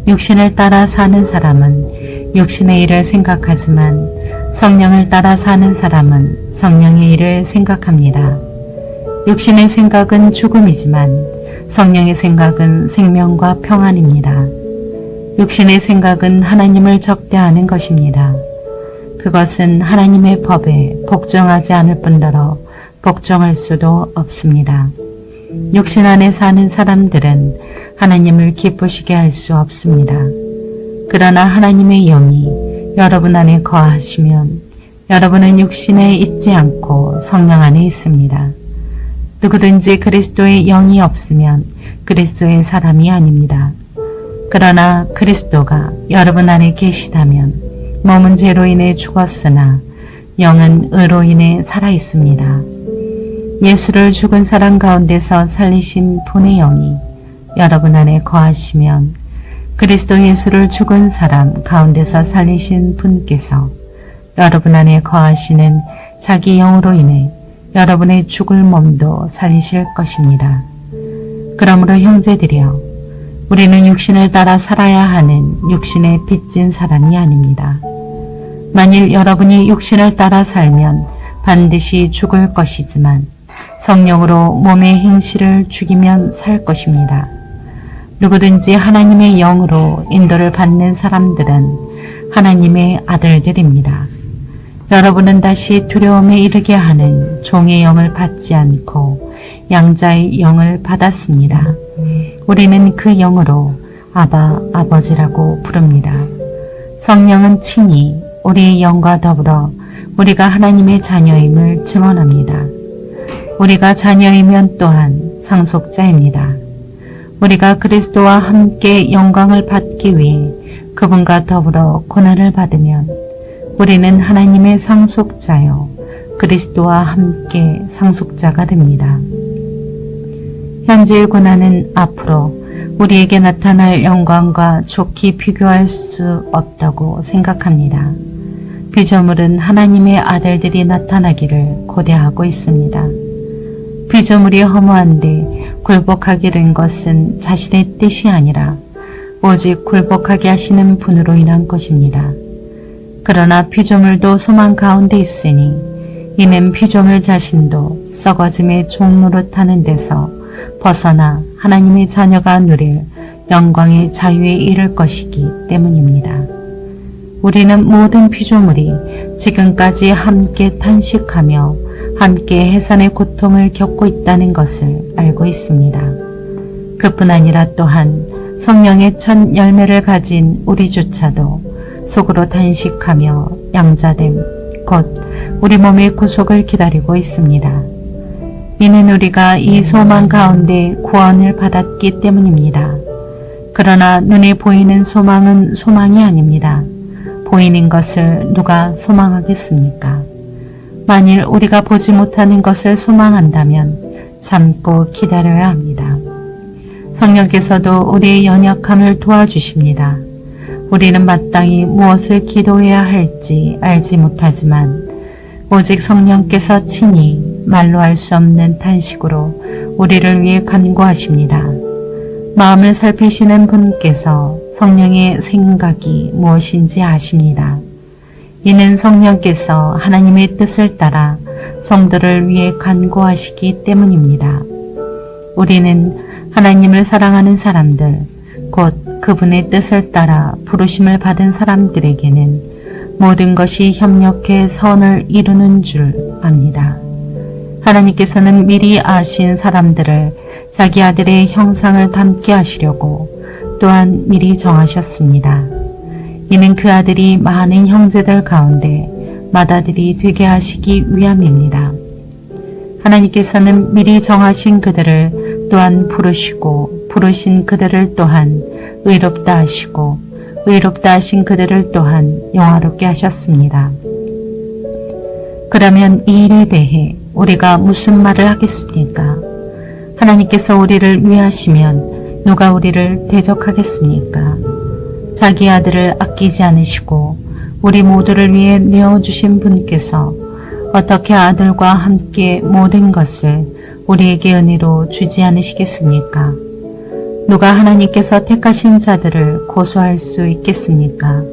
육신을 따라 사는 사람은 육신의 일을 생각하지만 성령을 따라 사는 사람은 성령의 일을 생각합니다. 육신의 생각은 죽음이지만 성령의 생각은 생명과 평안입니다. 육신의 생각은 하나님을 적대하는 것입니다. 그것은 하나님의 법에 복종하지 않을 뿐더러 복종할 수도 없습니다. 육신 안에 사는 사람들은 하나님을 기쁘시게 할 수 없습니다. 그러나 하나님의 영이 여러분 안에 거하시면 여러분은 육신에 있지 않고 성령 안에 있습니다. 누구든지 그리스도의 영이 없으면 그리스도의 사람이 아닙니다. 그러나 그리스도가 여러분 안에 계시다면 몸은 죄로 인해 죽었으나 영은 의로 인해 살아 있습니다. 예수를 죽은 사람 가운데서 살리신 분의 영이 여러분 안에 거하시면 그리스도 예수를 죽은 사람 가운데서 살리신 분께서 여러분 안에 거하시는 자기 영으로 인해 여러분의 죽을 몸도 살리실 것입니다. 그러므로 형제들이여, 우리는 육신을 따라 살아야 하는 육신에 빚진 사람이 아닙니다. 만일 여러분이 육신을 따라 살면 반드시 죽을 것이지만 성령으로 몸의 행실을 죽이면 살 것입니다. 누구든지 하나님의 영으로 인도를 받는 사람들은 하나님의 아들들입니다. 여러분은 다시 두려움에 이르게 하는 종의 영을 받지 않고 양자의 영을 받았습니다. 우리는 그 영으로 아바, 아버지라고 부릅니다. 성령은 친히 우리의 영과 더불어 우리가 하나님의 자녀임을 증언합니다. 우리가 자녀이면 또한 상속자입니다. 우리가 그리스도와 함께 영광을 받기 위해 그분과 더불어 고난을 받으면 우리는 하나님의 상속자요 그리스도와 함께 상속자가 됩니다. 현재의 고난은 앞으로 우리에게 나타날 영광과 좋게 비교할 수 없다고 생각합니다. 피조물은 하나님의 아들들이 나타나기를 고대하고 있습니다. 피조물이 허무한데 굴복하게 된 것은 자신의 뜻이 아니라 오직 굴복하게 하시는 분으로 인한 것입니다. 그러나 피조물도 소망 가운데 있으니 이는 피조물 자신도 썩어짐의 종노릇하는 데서 벗어나 하나님의 자녀가 누릴 영광의 자유에 이를 것이기 때문입니다. 우리는 모든 피조물이 지금까지 함께 탄식하며 함께 해산의 고통을 겪고 있다는 것을 알고 있습니다. 그뿐 아니라 또한 성령의 첫 열매를 가진 우리조차도 속으로 탄식하며 양자됨, 곧 우리 몸의 구속을 기다리고 있습니다. 이는 우리가 이 소망 가운데 구원을 받았기 때문입니다. 그러나 눈에 보이는 소망은 소망이 아닙니다. 보이는 것을 누가 소망하겠습니까? 만일 우리가 보지 못하는 것을 소망한다면 참고 기다려야 합니다. 성령께서도 우리의 연약함을 도와주십니다. 우리는 마땅히 무엇을 기도해야 할지 알지 못하지만 오직 성령께서 친히 말로 할 수 없는 탄식으로 우리를 위해 간구하십니다. 마음을 살피시는 분께서 성령의 생각이 무엇인지 아십니다. 이는 성령께서 하나님의 뜻을 따라 성도를 위해 간구하시기 때문입니다. 우리는 하나님을 사랑하는 사람들, 곧 그분의 뜻을 따라 부르심을 받은 사람들에게는 모든 것이 협력해 선을 이루는 줄 압니다. 하나님께서는 미리 아신 사람들을 자기 아들의 형상을 닮게 하시려고 또한 미리 정하셨습니다. 이는 그 아들이 많은 형제들 가운데 맏아들이 되게 하시기 위함입니다. 하나님께서는 미리 정하신 그들을 또한 부르시고 부르신 그들을 또한 의롭다 하시고 의롭다 하신 그들을 또한 영화롭게 하셨습니다. 그러면 이 일에 대해 우리가 무슨 말을 하겠습니까? 하나님께서 우리를 위하시면 누가 우리를 대적하겠습니까? 자기 아들을 아끼지 않으시고 우리 모두를 위해 내어주신 분께서 어떻게 아들과 함께 모든 것을 우리에게 은혜로 주지 않으시겠습니까? 누가 하나님께서 택하신 자들을 고소할 수 있겠습니까?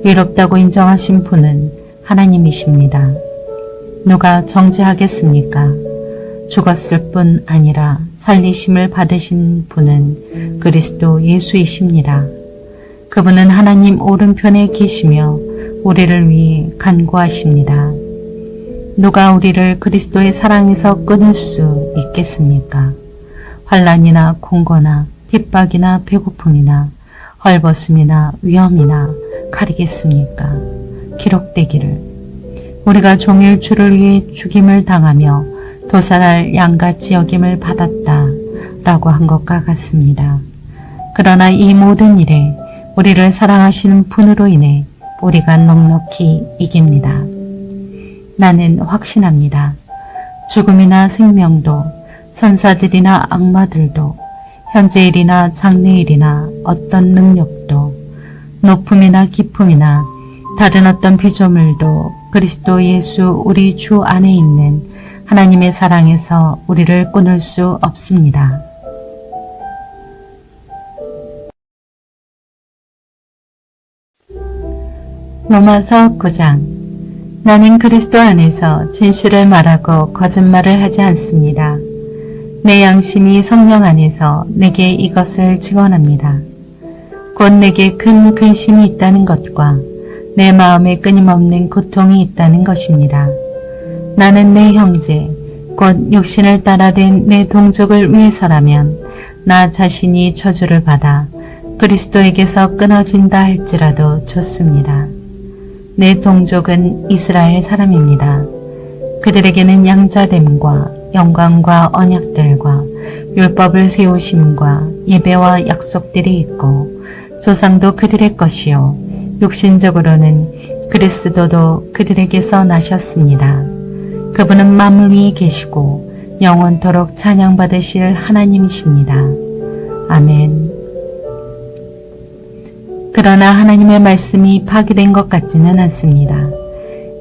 의롭다고 인정하신 분은 하나님이십니다. 누가 정죄하겠습니까? 죽었을 뿐 아니라 살리심을 받으신 분은 그리스도 예수이십니다. 그분은 하나님 오른편에 계시며 우리를 위해 간구하십니다. 누가 우리를 그리스도의 사랑에서 끊을 수 있겠습니까? 환난이나 공고나 핍박이나 배고픔이나 헐벗음이나 위험이나 가리겠습니까? 기록되기를 우리가 종일 주를 위해 죽임을 당하며 도살할 양같이 여김을 받았다 라고 한 것과 같습니다. 그러나 이 모든 일에 우리를 사랑하시는 분으로 인해 우리가 넉넉히 이깁니다. 나는 확신합니다. 죽음이나 생명도 선사들이나 악마들도 현재일이나 장래일이나 어떤 능력도 높음이나 깊음이나 다른 어떤 피조물도 그리스도 예수 우리 주 안에 있는 하나님의 사랑에서 우리를 끊을 수 없습니다. 로마서 9장 나는 그리스도 안에서 진실을 말하고 거짓말을 하지 않습니다. 내 양심이 성령 안에서 내게 이것을 증언합니다. 곧 내게 큰 근심이 있다는 것과 내 마음에 끊임없는 고통이 있다는 것입니다. 나는 내 형제, 곧 육신을 따라 된 내 동족을 위해서라면 나 자신이 저주를 받아 그리스도에게서 끊어진다 할지라도 좋습니다. 내 동족은 이스라엘 사람입니다. 그들에게는 양자됨과 영광과 언약들과 율법을 세우심과 예배와 약속들이 있고 조상도 그들의 것이요 육신적으로는 그리스도도 그들에게서 나셨습니다. 그분은 만물 위에 계시고 영원토록 찬양받으실 하나님이십니다. 아멘. 그러나 하나님의 말씀이 파기된 것 같지는 않습니다.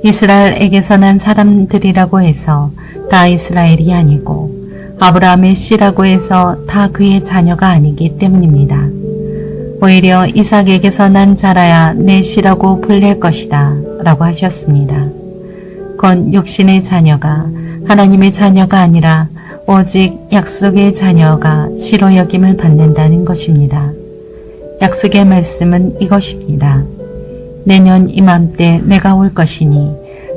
이스라엘에게서 난 사람들이라고 해서 다 이스라엘이 아니고 아브라함의 씨라고 해서 다 그의 자녀가 아니기 때문입니다. 오히려 이삭에게서 난 자라야 내 씨라고 불릴 것이다 라고 하셨습니다. 곧 육신의 자녀가 하나님의 자녀가 아니라 오직 약속의 자녀가 씨로 여김을 받는다는 것입니다. 약속의 말씀은 이것입니다. 내년 이맘때 내가 올 것이니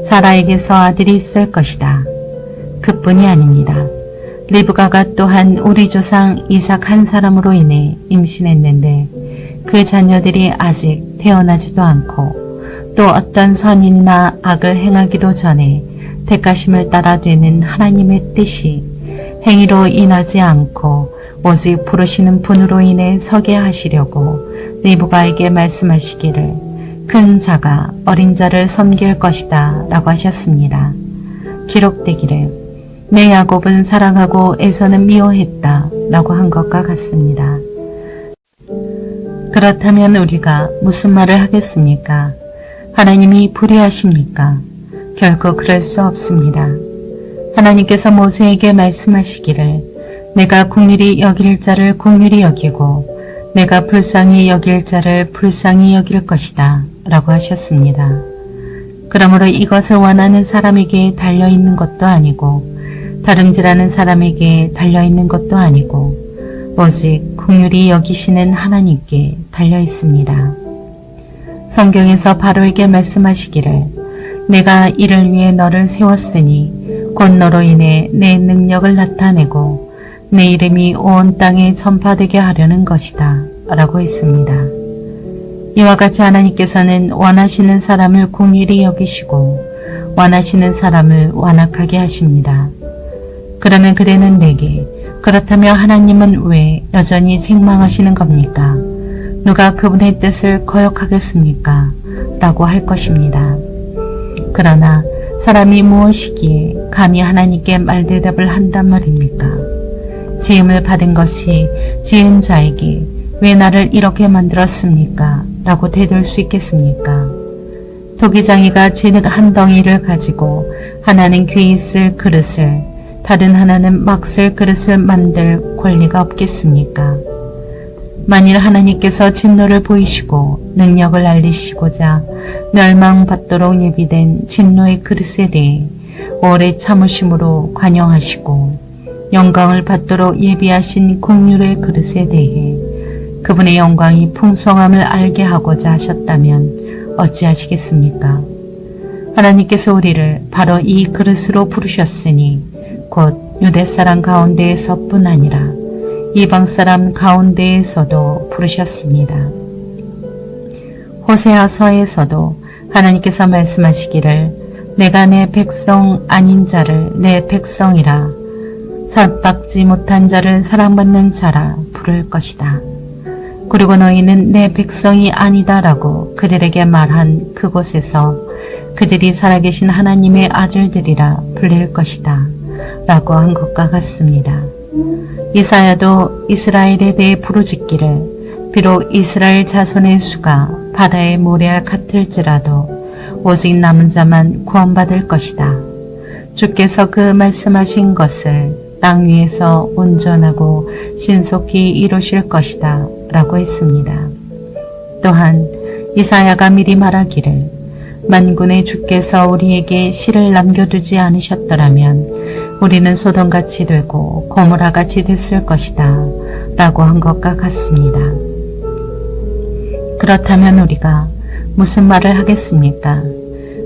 사라에게서 아들이 있을 것이다. 그뿐이 아닙니다. 리브가가 또한 우리 조상 이삭 한 사람으로 인해 임신했는데 그 자녀들이 아직 태어나지도 않고 또 어떤 선인이나 악을 행하기도 전에 택하심을 따라 되는 하나님의 뜻이 행위로 인하지 않고 오직 부르시는 분으로 인해 서게 하시려고 리브가에게 말씀하시기를 큰 자가 어린 자를 섬길 것이다 라고 하셨습니다. 기록되기를 내 야곱은 사랑하고 에서는 미워했다 라고 한 것과 같습니다. 그렇다면 우리가 무슨 말을 하겠습니까? 하나님이 불의하십니까? 결코 그럴 수 없습니다. 하나님께서 모세에게 말씀하시기를 내가 긍휼히 여길 자를 긍휼히 여기고 내가 불쌍히 여길 자를 불쌍히 여길 것이다 라고 하셨습니다. 그러므로 이것을 원하는 사람에게 달려있는 것도 아니고 다름질하는 사람에게 달려있는 것도 아니고 오직 긍휼히 여기시는 하나님께 달려있습니다. 성경에서 바로에게 말씀하시기를 내가 이를 위해 너를 세웠으니 곧 너로 인해 내 능력을 나타내고 내 이름이 온 땅에 전파되게 하려는 것이다 라고 했습니다. 이와 같이 하나님께서는 원하시는 사람을 긍휼히 여기시고 원하시는 사람을 완악하게 하십니다. 그러면 그대는 내게 그렇다면 하나님은 왜 여전히 책망하시는 겁니까? 누가 그분의 뜻을 거역하겠습니까? 라고 할 것입니다. 그러나 사람이 무엇이기에 감히 하나님께 말대답을 한단 말입니까? 지음을 받은 것이 지은 자에게 왜 나를 이렇게 만들었습니까? 라고 대들 수 있겠습니까? 토기장이가 진흙 한 덩이를 가지고 하나는 귀 있을 그릇을 다른 하나는 막 쓸 그릇을 만들 권리가 없겠습니까? 만일 하나님께서 진노를 보이시고 능력을 알리시고자 멸망받도록 예비된 진노의 그릇에 대해 오래 참으심으로 관용하시고 영광을 받도록 예비하신 긍휼의 그릇에 대해 그분의 영광이 풍성함을 알게 하고자 하셨다면 어찌하시겠습니까? 하나님께서 우리를 바로 이 그릇으로 부르셨으니 곧 유대 사람 가운데에서뿐 아니라 이방 사람 가운데에서도 부르셨습니다. 호세아서에서도 하나님께서 말씀하시기를 내가 내 백성 아닌 자를 내 백성이라 삭박지 못한 자를 사랑받는 자라 부를 것이다. 그리고 너희는 내 백성이 아니다라고 그들에게 말한 그곳에서 그들이 살아계신 하나님의 아들들이라 불릴 것이다 라고 한 것과 같습니다. 이사야도 이스라엘에 대해 부르짖기를 비록 이스라엘 자손의 수가 바다의 모래알 같을지라도 오직 남은 자만 구원받을 것이다. 주께서 그 말씀하신 것을 땅 위에서 온전하고 신속히 이루실 것이다 라고 했습니다. 또한 이사야가 미리 말하기를 만군의 주께서 우리에게 씨를 남겨두지 않으셨더라면 우리는 소돔같이 되고 고모라같이 됐을 것이다 라고 한 것과 같습니다. 그렇다면 우리가 무슨 말을 하겠습니까?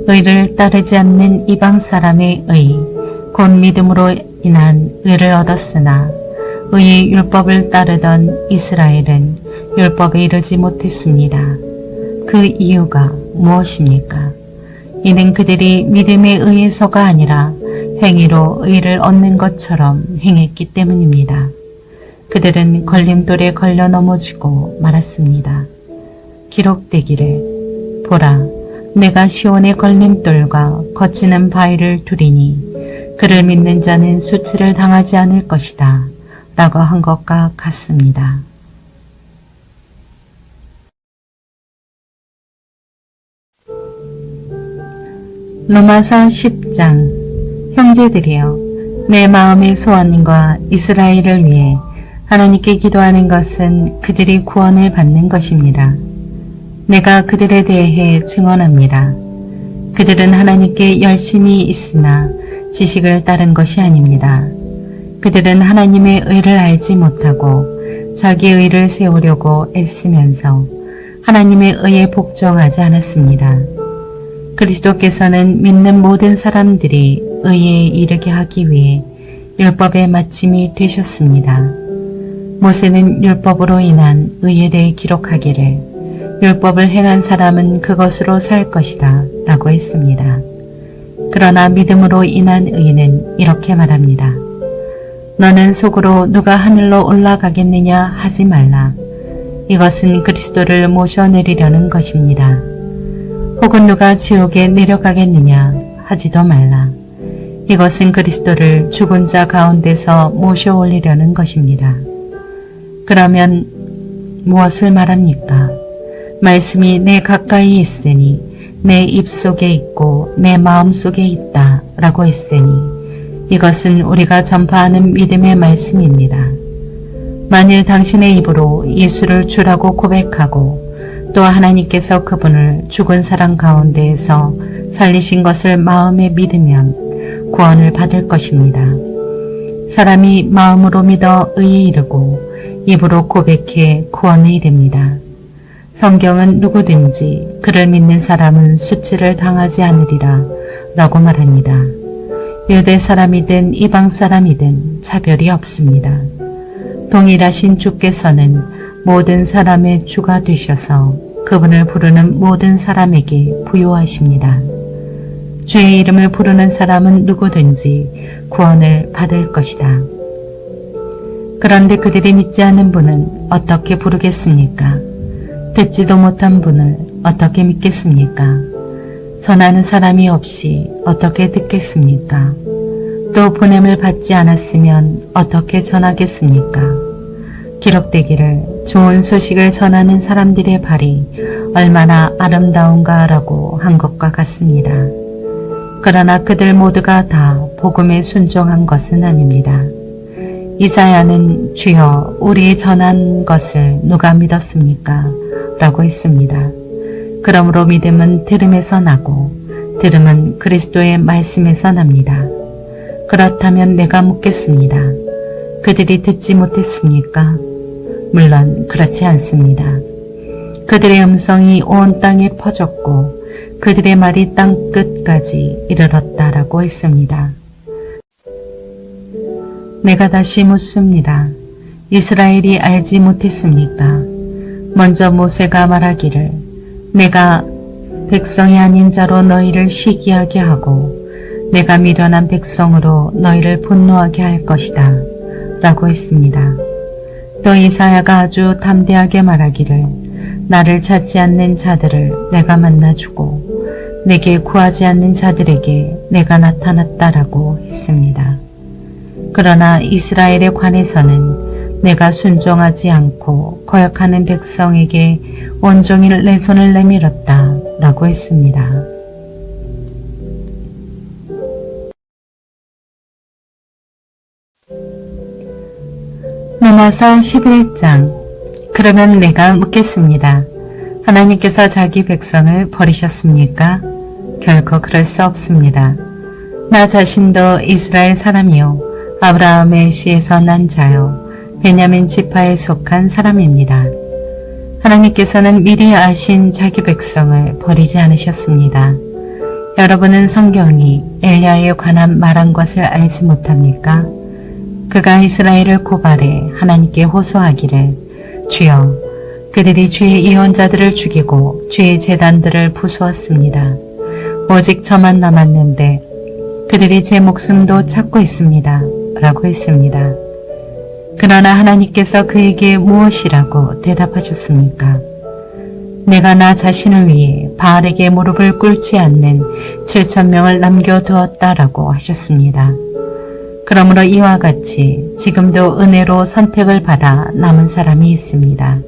의를 따르지 않는 이방 사람의 의, 곧 믿음으로 인한 의를 얻었으나 의의 율법을 따르던 이스라엘은 율법에 이르지 못했습니다. 그 이유가 무엇입니까? 이는 그들이 믿음에 의해서가 아니라 행위로 의를 얻는 것처럼 행했기 때문입니다. 그들은 걸림돌에 걸려 넘어지고 말았습니다. 기록되기를 보라 내가 시온의 걸림돌과 거치는 바위를 두리니 그를 믿는 자는 수치를 당하지 않을 것이다 라고 한 것과 같습니다. 로마서 10장 형제들이여 내 마음의 소원과 이스라엘을 위해 하나님께 기도하는 것은 그들이 구원을 받는 것입니다. 내가 그들에 대해 증언합니다. 그들은 하나님께 열심히 있으나 지식을 따른 것이 아닙니다. 그들은 하나님의 의를 알지 못하고 자기 의를 세우려고 애쓰면서 하나님의 의에 복종하지 않았습니다. 그리스도께서는 믿는 모든 사람들이 의에 이르게 하기 위해 율법의 마침이 되셨습니다. 모세는 율법으로 인한 의에 대해 기록하기를 율법을 행한 사람은 그것으로 살 것이다 라고 했습니다. 그러나 믿음으로 인한 의는 이렇게 말합니다. 너는 속으로 누가 하늘로 올라가겠느냐 하지 말라. 이것은 그리스도를 모셔내리려는 것입니다. 혹은 누가 지옥에 내려가겠느냐 하지도 말라. 이것은 그리스도를 죽은 자 가운데서 모셔 올리려는 것입니다. 그러면 무엇을 말합니까? 말씀이 내 가까이 있으니 내 입속에 있고 내 마음속에 있다 라고 했으니 이것은 우리가 전파하는 믿음의 말씀입니다. 만일 당신의 입으로 예수를 주라고 고백하고 또 하나님께서 그분을 죽은 사람 가운데에서 살리신 것을 마음에 믿으면 구원을 받을 것입니다. 사람이 마음으로 믿어 의에 이르고 입으로 고백해 구원에 이릅니다. 성경은 누구든지 그를 믿는 사람은 수치를 당하지 않으리라 라고 말합니다. 유대 사람이든 이방 사람이든 차별이 없습니다. 동일하신 주께서는 모든 사람의 주가 되셔서 그분을 부르는 모든 사람에게 부요하십니다. 주의 이름을 부르는 사람은 누구든지 구원을 받을 것이다. 그런데 그들이 믿지 않는 분은 어떻게 부르겠습니까? 듣지도 못한 분을 어떻게 믿겠습니까? 전하는 사람이 없이 어떻게 듣겠습니까? 또 보냄을 받지 않았으면 어떻게 전하겠습니까? 기록되기를 좋은 소식을 전하는 사람들의 발이 얼마나 아름다운가 라고 한 것과 같습니다. 그러나 그들 모두가 다 복음에 순종한 것은 아닙니다. 이사야는 주여 우리의 전한 것을 누가 믿었습니까? 라고 했습니다. 그러므로 믿음은 들음에서 나고 들음은 그리스도의 말씀에서 납니다. 그렇다면 내가 묻겠습니다. 그들이 듣지 못했습니까? 물론 그렇지 않습니다. 그들의 음성이 온 땅에 퍼졌고 그들의 말이 땅 끝까지 이르렀다라고 했습니다. 내가 다시 묻습니다. 이스라엘이 알지 못했습니까? 먼저 모세가 말하기를 내가 백성이 아닌 자로 너희를 시기하게 하고 내가 미련한 백성으로 너희를 분노하게 할 것이다 라고 했습니다. 또 이사야가 아주 담대하게 말하기를 나를 찾지 않는 자들을 내가 만나주고 내게 구하지 않는 자들에게 내가 나타났다라고 했습니다. 그러나 이스라엘에 관해서는 내가 순종하지 않고 거역하는 백성에게 온종일 내 손을 내밀었다 라고 했습니다. 로마서 11장. 그러면 내가 묻겠습니다. 하나님께서 자기 백성을 버리셨습니까? 결코 그럴 수 없습니다. 나 자신도 이스라엘 사람이요 아브라함의 씨에서 난 자요 베냐민 지파에 속한 사람입니다. 하나님께서는 미리 아신 자기 백성을 버리지 않으셨습니다. 여러분은 성경이 엘리야에 관한 말한 것을 알지 못합니까? 그가 이스라엘을 고발해 하나님께 호소하기를 주여 그들이 주의 예언자들을 죽이고 주의 제단들을 부수었습니다. 오직 저만 남았는데 그들이 제 목숨도 찾고 있습니다. 라고 했습니다. 그러나 하나님께서 그에게 무엇이라고 대답하셨습니까? 내가 나 자신을 위해 바알에게 무릎을 꿇지 않는 7,000명을 남겨두었다라고 하셨습니다. 그러므로 이와 같이 지금도 은혜로 선택을 받아 남은 사람이 있습니다.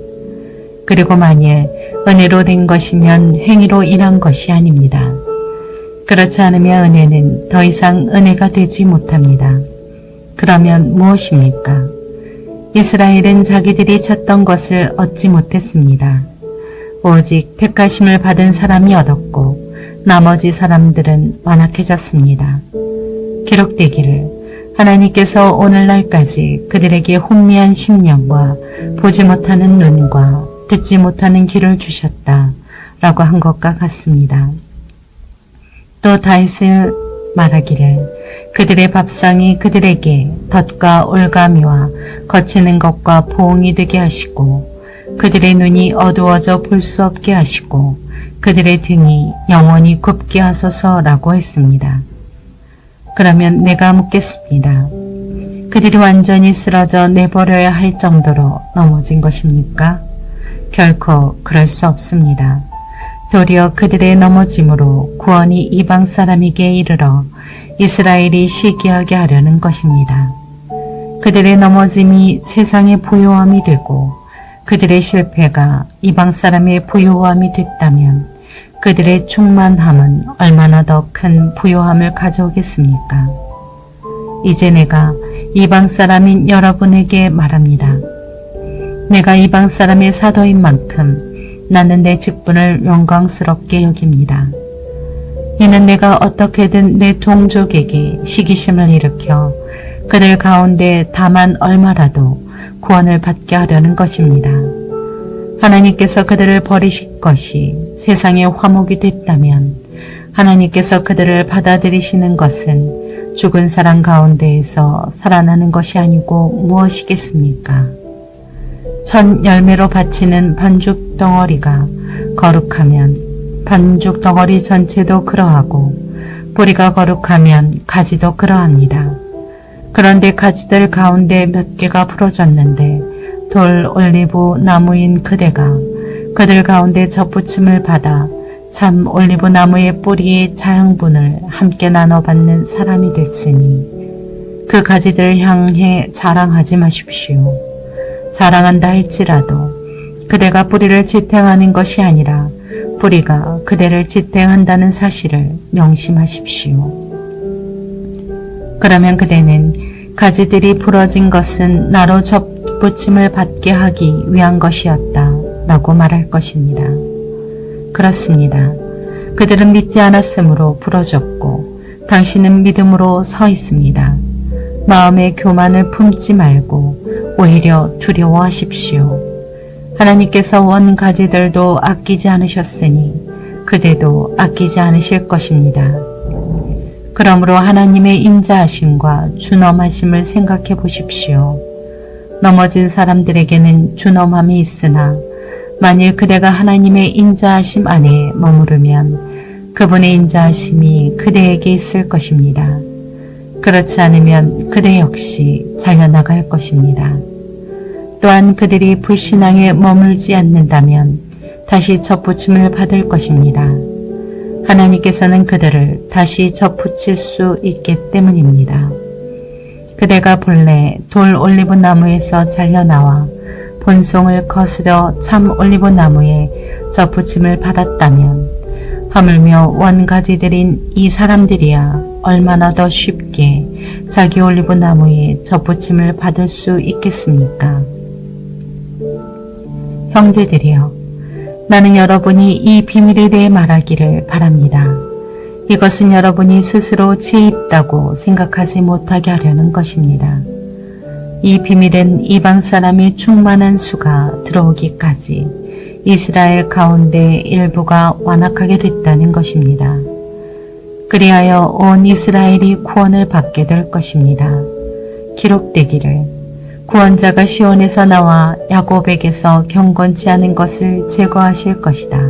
그리고 만일 은혜로 된 것이면 행위로 인한 것이 아닙니다. 그렇지 않으면 은혜는 더 이상 은혜가 되지 못합니다. 그러면 무엇입니까? 이스라엘은 자기들이 찾던 것을 얻지 못했습니다. 오직 택하심을 받은 사람이 얻었고 나머지 사람들은 완악해졌습니다. 기록되기를 하나님께서 오늘날까지 그들에게 혼미한 심령과 보지 못하는 눈과 듣지 못하는 귀를 주셨다 라고 한 것과 같습니다. 또 다윗을 말하기를 그들의 밥상이 그들에게 덫과 올가미와 거치는 것과 보응이 되게 하시고 그들의 눈이 어두워져 볼 수 없게 하시고 그들의 등이 영원히 굽게 하소서라고 했습니다. 그러면 내가 묻겠습니다. 그들이 완전히 쓰러져 내버려야 할 정도로 넘어진 것입니까? 결코 그럴 수 없습니다. 도리어 그들의 넘어짐으로 구원이 이방 사람에게 이르러 이스라엘이 시기하게 하려는 것입니다. 그들의 넘어짐이 세상의 부요함이 되고 그들의 실패가 이방 사람의 부요함이 됐다면 그들의 충만함은 얼마나 더 큰 부요함을 가져오겠습니까? 이제 내가 이방 사람인 여러분에게 말합니다. 내가 이방 사람의 사도인 만큼 나는 내 직분을 영광스럽게 여깁니다. 이는 내가 어떻게든 내 동족에게 시기심을 일으켜 그들 가운데 다만 얼마라도 구원을 받게 하려는 것입니다. 하나님께서 그들을 버리실 것이 세상의 화목이 됐다면 하나님께서 그들을 받아들이시는 것은 죽은 사람 가운데에서 살아나는 것이 아니고 무엇이겠습니까? 첫 열매로 바치는 반죽 덩어리가 거룩하면 반죽 덩어리 전체도 그러하고 뿌리가 거룩하면 가지도 그러합니다. 그런데 가지들 가운데 몇 개가 부러졌는데 돌 올리브 나무인 그대가 그들 가운데 접붙임을 받아 참 올리브 나무의 뿌리의 자양분을 함께 나눠받는 사람이 됐으니 그 가지들을 향해 자랑하지 마십시오. 자랑한다 할지라도 그대가 뿌리를 지탱하는 것이 아니라 뿌리가 그대를 지탱한다는 사실을 명심하십시오. 그러면 그대는 가지들이 부러진 것은 나로 접붙임을 받게 하기 위한 것이었다 라고 말할 것입니다. 그렇습니다. 그들은 믿지 않았으므로 부러졌고 당신은 믿음으로 서 있습니다. 마음의 교만을 품지 말고 오히려 두려워하십시오. 하나님께서 원 가지들도 아끼지 않으셨으니 그대도 아끼지 않으실 것입니다. 그러므로 하나님의 인자하심과 준엄하심을 생각해 보십시오. 넘어진 사람들에게는 준엄함이 있으나 만일 그대가 하나님의 인자하심 안에 머무르면 그분의 인자하심이 그대에게 있을 것입니다. 그렇지 않으면 그대 역시 잘려나갈 것입니다. 또한 그들이 불신앙에 머물지 않는다면 다시 접붙임을 받을 것입니다. 하나님께서는 그들을 다시 접붙일 수 있기 때문입니다. 그대가 본래 돌 올리브 나무에서 잘려나와 본송을 거스려 참 올리브 나무에 접붙임을 받았다면 하물며 원가지들인 이 사람들이야 얼마나 더 쉽게 자기 올리브 나무에 접붙임을 받을 수 있겠습니까? 형제들이여, 나는 여러분이 이 비밀에 대해 말하기를 바랍니다. 이것은 여러분이 스스로 지혜 있다고 생각하지 못하게 하려는 것입니다. 이 비밀은 이방 사람의 충만한 수가 들어오기까지 이스라엘 가운데 일부가 완악하게 됐다는 것입니다. 그리하여 온 이스라엘이 구원을 받게 될 것입니다. 기록되기를 구원자가 시온에서 나와 야곱에게서 경건치 않은 것을 제거하실 것이다.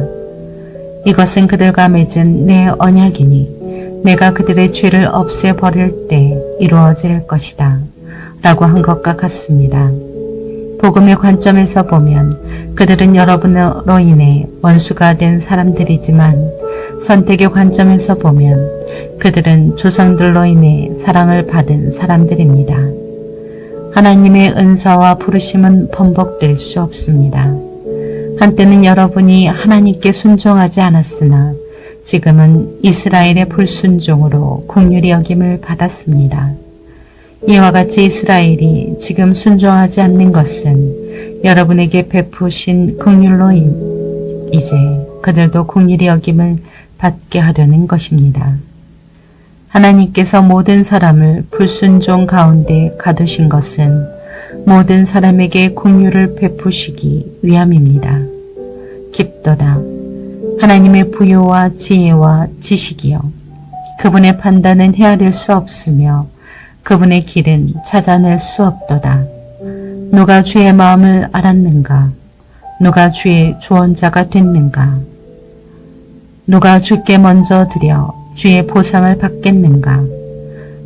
이것은 그들과 맺은 내 언약이니 내가 그들의 죄를 없애버릴 때 이루어질 것이다. 라고 한 것과 같습니다. 복음의 관점에서 보면 그들은 여러분으로 인해 원수가 된 사람들이지만 선택의 관점에서 보면 그들은 조상들로 인해 사랑을 받은 사람들입니다. 하나님의 은사와 부르심은 번복될 수 없습니다. 한때는 여러분이 하나님께 순종하지 않았으나 지금은 이스라엘의 불순종으로 긍휼히 여김을 받았습니다. 이와 같이 이스라엘이 지금 순종하지 않는 것은 여러분에게 베푸신 긍휼로 이제 그들도 긍휼히 여김을 받게 하려는 것입니다. 하나님께서 모든 사람을 불순종 가운데 가두신 것은 모든 사람에게 긍휼을 베푸시기 위함입니다. 깊도다. 하나님의 부요와 지혜와 지식이요. 그분의 판단은 헤아릴 수 없으며 그분의 길은 찾아낼 수 없도다. 누가 주의 마음을 알았는가? 누가 주의 조언자가 됐는가? 누가 주께 먼저 드려 주의 보상을 받겠는가?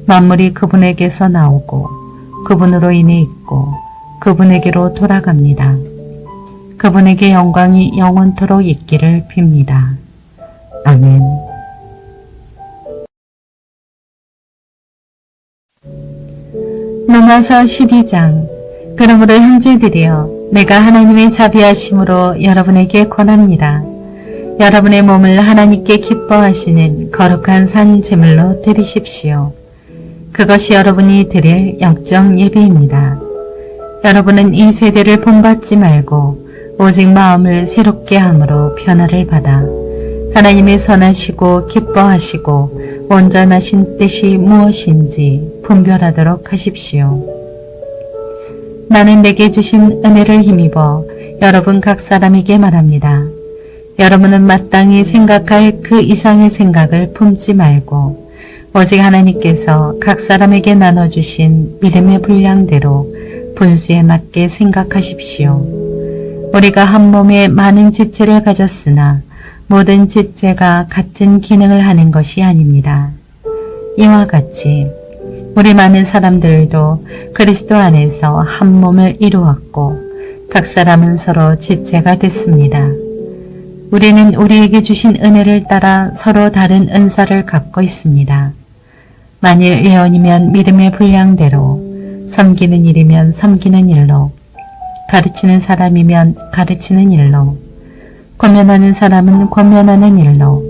만물이 그분에게서 나오고 그분으로 인해 있고 그분에게로 돌아갑니다. 그분에게 영광이 영원토록 있기를 빕니다. 아멘. 로마서 12장. 그러므로 형제들이여, 내가 하나님의 자비하심으로 여러분에게 권합니다. 여러분의 몸을 하나님께 기뻐하시는 거룩한 산 제물로 드리십시오. 그것이 여러분이 드릴 영적 예배입니다. 여러분은 이 세대를 본받지 말고 오직 마음을 새롭게 함으로 변화를 받아 하나님의 선하시고 기뻐하시고 온전하신 뜻이 무엇인지 분별하도록 하십시오. 나는 내게 주신 은혜를 힘입어 여러분 각 사람에게 말합니다. 여러분은 마땅히 생각할 그 이상의 생각을 품지 말고 오직 하나님께서 각 사람에게 나눠주신 믿음의 분량대로 분수에 맞게 생각하십시오. 우리가 한 몸에 많은 지체를 가졌으나 모든 지체가 같은 기능을 하는 것이 아닙니다. 이와 같이 우리 많은 사람들도 그리스도 안에서 한 몸을 이루었고 각 사람은 서로 지체가 됐습니다. 우리는 우리에게 주신 은혜를 따라 서로 다른 은사를 갖고 있습니다. 만일 예언이면 믿음의 분량대로, 섬기는 일이면 섬기는 일로, 가르치는 사람이면 가르치는 일로, 권면하는 사람은 권면하는 일로,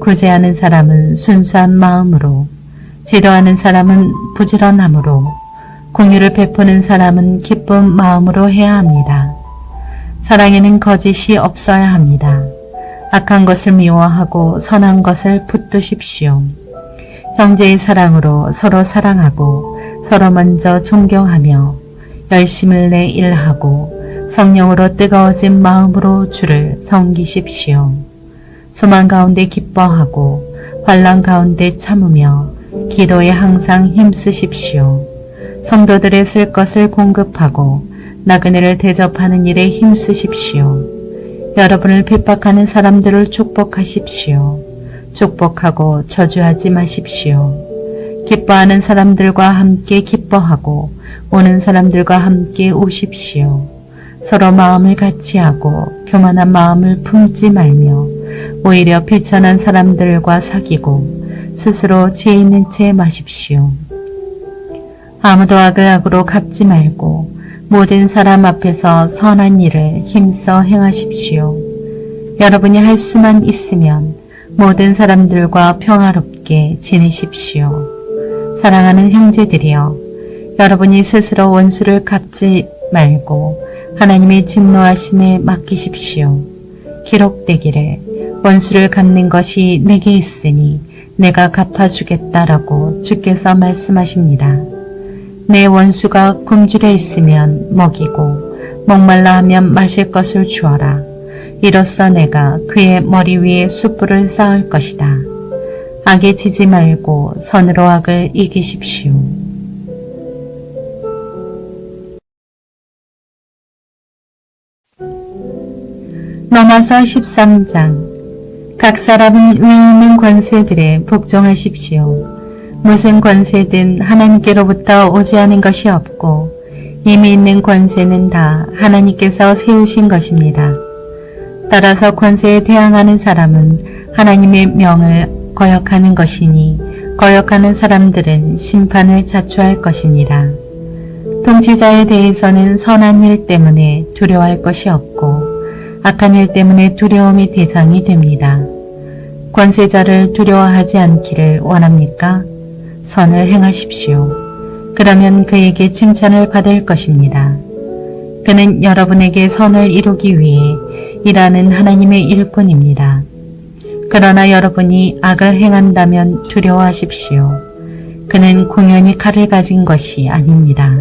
구제하는 사람은 순수한 마음으로, 지도하는 사람은 부지런함으로, 공유를 베푸는 사람은 기쁜 마음으로 해야 합니다. 사랑에는 거짓이 없어야 합니다. 악한 것을 미워하고 선한 것을 붙드십시오. 형제의 사랑으로 서로 사랑하고 서로 먼저 존경하며 열심을 내 일하고 성령으로 뜨거워진 마음으로 주를 섬기십시오. 소망 가운데 기뻐하고 환난 가운데 참으며 기도에 항상 힘쓰십시오. 성도들의 쓸 것을 공급하고 나그네를 대접하는 일에 힘쓰십시오. 여러분을 핍박하는 사람들을 축복하십시오. 축복하고 저주하지 마십시오. 기뻐하는 사람들과 함께 기뻐하고 오는 사람들과 함께 오십시오. 서로 마음을 같이 하고 교만한 마음을 품지 말며 오히려 비천한 사람들과 사귀고 스스로 지혜 있는 채 마십시오. 아무도 악을 악으로 갚지 말고 모든 사람 앞에서 선한 일을 힘써 행하십시오. 여러분이 할 수만 있으면 모든 사람들과 평화롭게 지내십시오. 사랑하는 형제들이여, 여러분이 스스로 원수를 갚지 말고 하나님의 진노하심에 맡기십시오. 기록되기를 원수를 갚는 것이 내게 있으니 내가 갚아주겠다라고 주께서 말씀하십니다. 내 원수가 굶주려 있으면 먹이고 목말라 하면 마실 것을 주어라. 이로써 내가 그의 머리 위에 숯불을 쌓을 것이다. 악에 지지 말고 선으로 악을 이기십시오. 로마서 13장. 각 사람은 위에 있는 권세들에 복종하십시오. 무슨 권세든 하나님께로부터 오지 않은 것이 없고 이미 있는 권세는 다 하나님께서 세우신 것입니다. 따라서 권세에 대항하는 사람은 하나님의 명을 거역하는 것이니 거역하는 사람들은 심판을 자초할 것입니다. 통치자에 대해서는 선한 일 때문에 두려워할 것이 없고 악한 일 때문에 두려움이 대상이 됩니다. 권세자를 두려워하지 않기를 원합니까? 선을 행하십시오. 그러면 그에게 칭찬을 받을 것입니다. 그는 여러분에게 선을 이루기 위해 일하는 하나님의 일꾼입니다. 그러나 여러분이 악을 행한다면 두려워하십시오. 그는 공연히 칼을 가진 것이 아닙니다.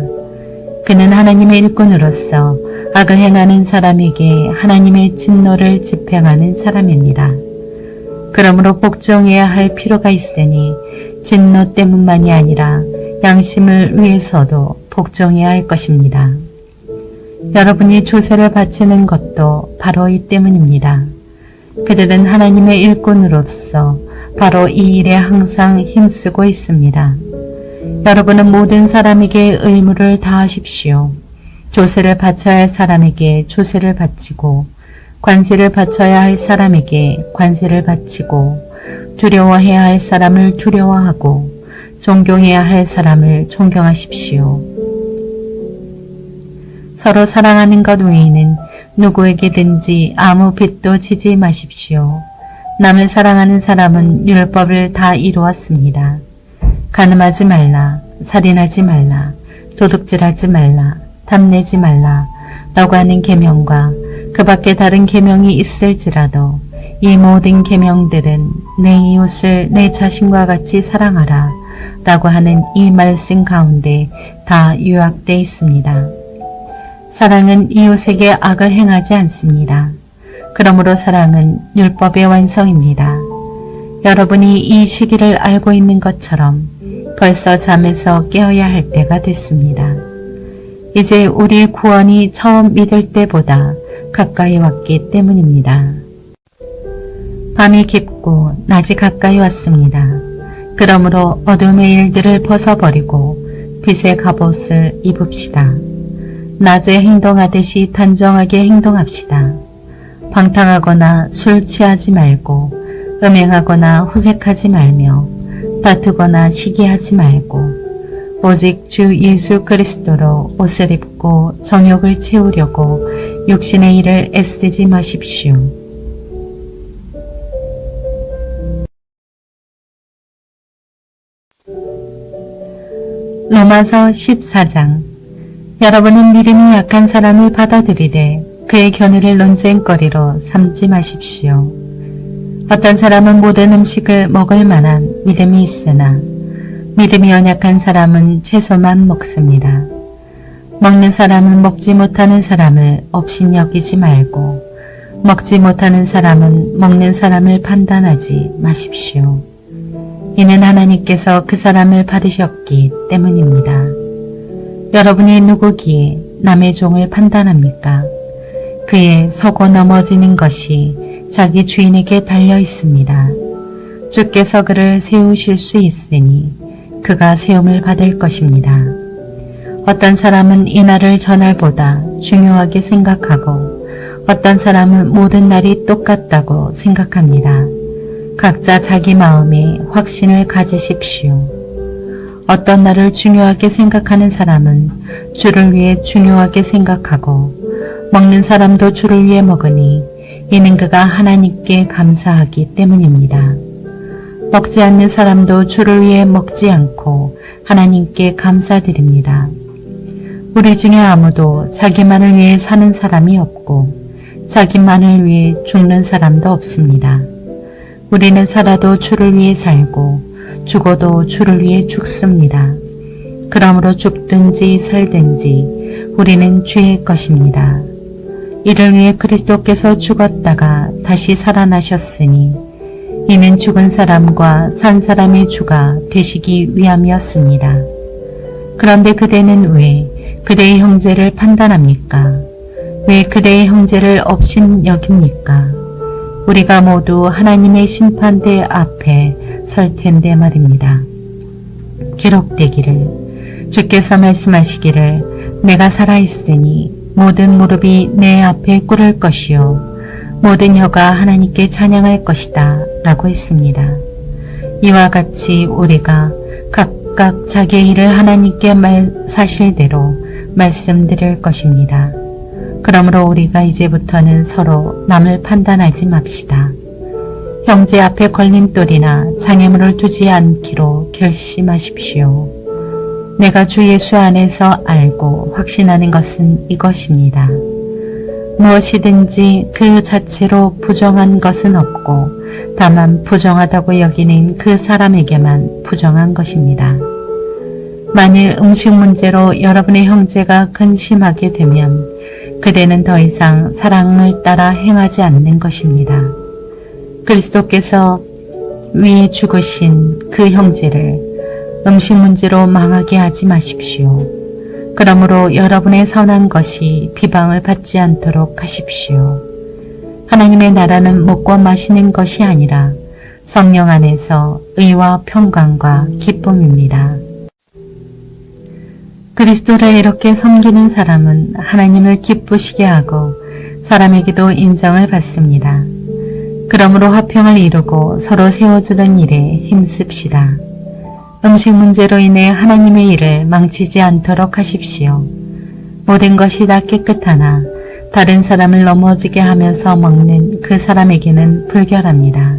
그는 하나님의 일꾼으로서 악을 행하는 사람에게 하나님의 진노를 집행하는 사람입니다. 그러므로 복종해야 할 필요가 있으니 진노 때문만이 아니라 양심을 위해서도 복종해야 할 것입니다. 여러분이 조세를 바치는 것도 바로 이 때문입니다. 그들은 하나님의 일꾼으로서 바로 이 일에 항상 힘쓰고 있습니다. 여러분은 모든 사람에게 의무를 다하십시오. 조세를 바쳐야 할 사람에게 조세를 바치고 관세를 바쳐야 할 사람에게 관세를 바치고 두려워해야 할 사람을 두려워하고 존경해야 할 사람을 존경하십시오. 서로 사랑하는 것 외에는 누구에게든지 아무 빚도 지지 마십시오. 남을 사랑하는 사람은 율법을 다 이루었습니다. 간음하지 말라, 살인하지 말라, 도둑질하지 말라, 탐내지 말라 라고 하는 계명과 그 밖에 다른 계명이 있을지라도 이 모든 계명들은 내 이웃을 내 자신과 같이 사랑하라 라고 하는 이 말씀 가운데 다 요약되어 있습니다. 사랑은 이웃에게 악을 행하지 않습니다. 그러므로 사랑은 율법의 완성입니다. 여러분이 이 시기를 알고 있는 것처럼 벌써 잠에서 깨어야 할 때가 됐습니다. 이제 우리의 구원이 처음 믿을 때보다 가까이 왔기 때문입니다. 밤이 깊고 낮이 가까이 왔습니다. 그러므로 어둠의 일들을 벗어버리고 빛의 갑옷을 입읍시다. 낮에 행동하듯이 단정하게 행동합시다. 방탕하거나 술 취하지 말고 음행하거나 후색하지 말며 다투거나 시기하지 말고 오직 주 예수 그리스도로 옷을 입고 정욕을 채우려고 육신의 일을 애쓰지 마십시오. 로마서 14장. 여러분은 믿음이 약한 사람을 받아들이되 그의 견해를 논쟁거리로 삼지 마십시오. 어떤 사람은 모든 음식을 먹을 만한 믿음이 있으나 믿음이 연약한 사람은 채소만 먹습니다. 먹는 사람은 먹지 못하는 사람을 업신여기지 말고 먹지 못하는 사람은 먹는 사람을 판단하지 마십시오. 이는 하나님께서 그 사람을 받으셨기 때문입니다. 여러분이 누구기에 남의 종을 판단합니까? 그의 서고 넘어지는 것이 자기 주인에게 달려 있습니다. 주께서 그를 세우실 수 있으니 그가 세움을 받을 것입니다. 어떤 사람은 이날을 전날보다 중요하게 생각하고 어떤 사람은 모든 날이 똑같다고 생각합니다. 각자 자기 마음에 확신을 가지십시오. 어떤 날을 중요하게 생각하는 사람은 주를 위해 중요하게 생각하고 먹는 사람도 주를 위해 먹으니 이는 그가 하나님께 감사하기 때문입니다. 먹지 않는 사람도 주를 위해 먹지 않고 하나님께 감사드립니다. 우리 중에 아무도 자기만을 위해 사는 사람이 없고 자기만을 위해 죽는 사람도 없습니다. 우리는 살아도 주를 위해 살고 죽어도 주를 위해 죽습니다. 그러므로 죽든지 살든지 우리는 주의 것입니다. 이를 위해 그리스도께서 죽었다가 다시 살아나셨으니 이는 죽은 사람과 산 사람의 주가 되시기 위함이었습니다. 그런데 그대는 왜 그대의 형제를 판단합니까? 왜 그대의 형제를 업신 여깁니까? 우리가 모두 하나님의 심판대 앞에 설 텐데 말입니다. 기록되기를 주께서 말씀하시기를 내가 살아있으니 모든 무릎이 내 앞에 꿇을 것이요 모든 혀가 하나님께 찬양할 것이다 라고 했습니다. 이와 같이 우리가 각각 자기의 일을 하나님께 사실대로 말씀드릴 것입니다. 그러므로 우리가 이제부터는 서로 남을 판단하지 맙시다. 형제 앞에 걸림돌이나 장애물을 두지 않기로 결심하십시오. 내가 주 예수 안에서 알고 확신하는 것은 이것입니다. 무엇이든지 그 자체로 부정한 것은 없고 다만 부정하다고 여기는 그 사람에게만 부정한 것입니다. 만일 음식 문제로 여러분의 형제가 근심하게 되면 그대는 더 이상 사랑을 따라 행하지 않는 것입니다. 그리스도께서 위에 죽으신 그 형제를 음식 문제로 망하게 하지 마십시오. 그러므로 여러분의 선한 것이 비방을 받지 않도록 하십시오. 하나님의 나라는 먹고 마시는 것이 아니라 성령 안에서 의와 평강과 기쁨입니다. 그리스도를 이렇게 섬기는 사람은 하나님을 기쁘시게 하고 사람에게도 인정을 받습니다. 그러므로 화평을 이루고 서로 세워주는 일에 힘씁시다. 음식 문제로 인해 하나님의 일을 망치지 않도록 하십시오. 모든 것이 다 깨끗하나 다른 사람을 넘어지게 하면서 먹는 그 사람에게는 불결합니다.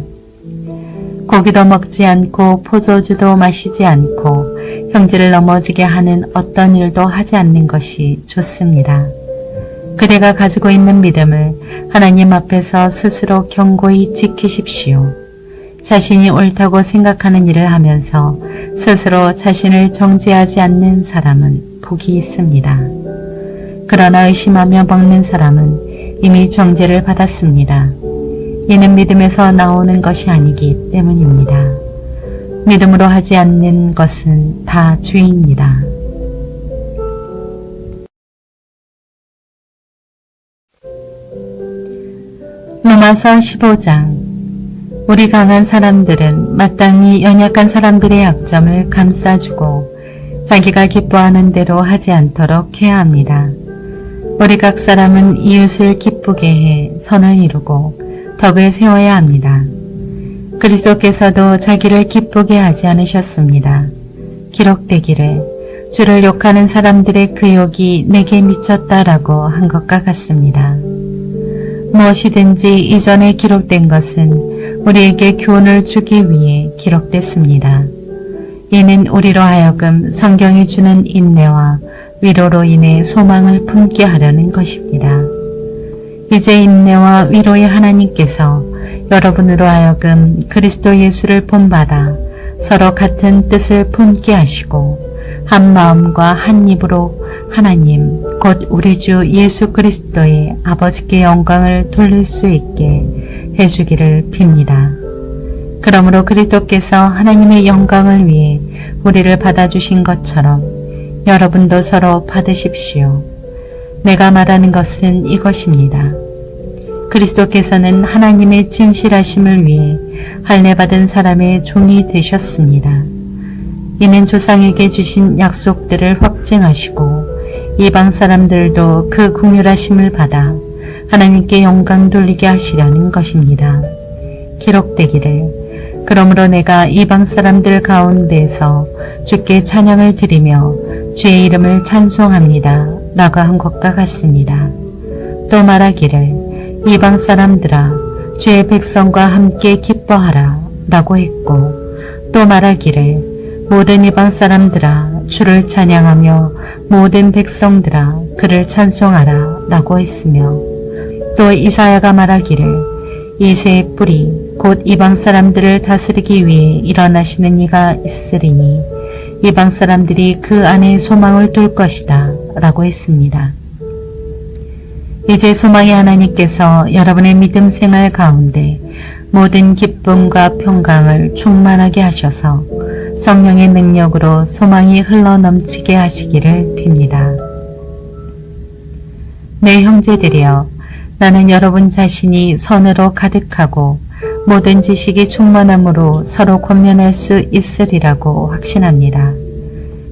고기도 먹지 않고 포도주도 마시지 않고 형제를 넘어지게 하는 어떤 일도 하지 않는 것이 좋습니다. 그대가 가지고 있는 믿음을 하나님 앞에서 스스로 견고히 지키십시오. 자신이 옳다고 생각하는 일을 하면서 스스로 자신을 정죄하지 않는 사람은 복이 있습니다. 그러나 의심하며 먹는 사람은 이미 정죄를 받았습니다. 이는 믿음에서 나오는 것이 아니기 때문입니다. 믿음으로 하지 않는 것은 다 죄입니다. 로마서 15장. 우리 강한 사람들은 마땅히 연약한 사람들의 약점을 감싸주고 자기가 기뻐하는 대로 하지 않도록 해야 합니다. 우리 각 사람은 이웃을 기쁘게 해 선을 이루고 덕을 세워야 합니다. 그리스도께서도 자기를 기쁘게 하지 않으셨습니다. 기록되기를 주를 욕하는 사람들의 그 욕이 내게 미쳤다라고 한 것과 같습니다. 무엇이든지 이전에 기록된 것은 우리에게 교훈을 주기 위해 기록됐습니다. 이는 우리로 하여금 성경이 주는 인내와 위로로 인해 소망을 품게 하려는 것입니다. 이제 인내와 위로의 하나님께서 여러분으로 하여금 그리스도 예수를 본받아 서로 같은 뜻을 품게 하시고 한 마음과 한 입으로 하나님 곧 우리 주 예수 그리스도의 아버지께 영광을 돌릴 수 있게 해주기를 빕니다. 그러므로 그리스도께서 하나님의 영광을 위해 우리를 받아주신 것처럼 여러분도 서로 받으십시오. 내가 말하는 것은 이것입니다. 그리스도께서는 하나님의 진실하심을 위해 할례받은 사람의 종이 되셨습니다. 이는 조상에게 주신 약속들을 확증하시고 이방 사람들도 그 긍휼하심을 받아 하나님께 영광 돌리게 하시려는 것입니다. 기록되기를 그러므로 내가 이방 사람들 가운데서 주께 찬양을 드리며 주의 이름을 찬송합니다 라고 한 것과 같습니다. 또 말하기를 이방 사람들아 주의 백성과 함께 기뻐하라 라고 했고 또 말하기를 모든 이방 사람들아 주를 찬양하며 모든 백성들아 그를 찬송하라 라고 했으며 또 이사야가 말하기를 이새의 뿌리 곧 이방 사람들을 다스리기 위해 일어나시는 이가 있으리니 이방 사람들이 그 안에 소망을 둘 것이다 라고 했습니다. 이제 소망의 하나님께서 여러분의 믿음 생활 가운데 모든 기쁨과 평강을 충만하게 하셔서 성령의 능력으로 소망이 흘러넘치게 하시기를 빕니다. 내 형제들이여, 나는 여러분 자신이 선으로 가득하고 모든 지식이 충만함으로 서로 권면할 수 있으리라고 확신합니다.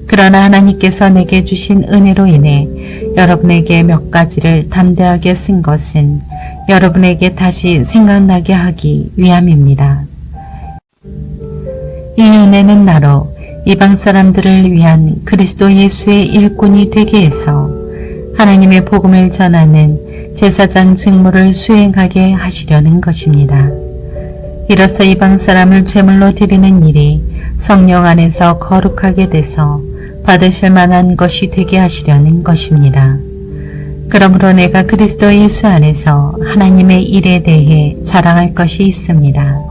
그러나 하나님께서 내게 주신 은혜로 인해 여러분에게 몇 가지를 담대하게 쓴 것은 여러분에게 다시 생각나게 하기 위함입니다. 이 은혜는 나로 이방 사람들을 위한 그리스도 예수의 일꾼이 되게 해서 하나님의 복음을 전하는 제사장 직무를 수행하게 하시려는 것입니다. 이로써 이방 사람을 제물로 드리는 일이 성령 안에서 거룩하게 돼서 받으실 만한 것이 되게 하시려는 것입니다. 그러므로 내가 그리스도 예수 안에서 하나님의 일에 대해 자랑할 것이 있습니다.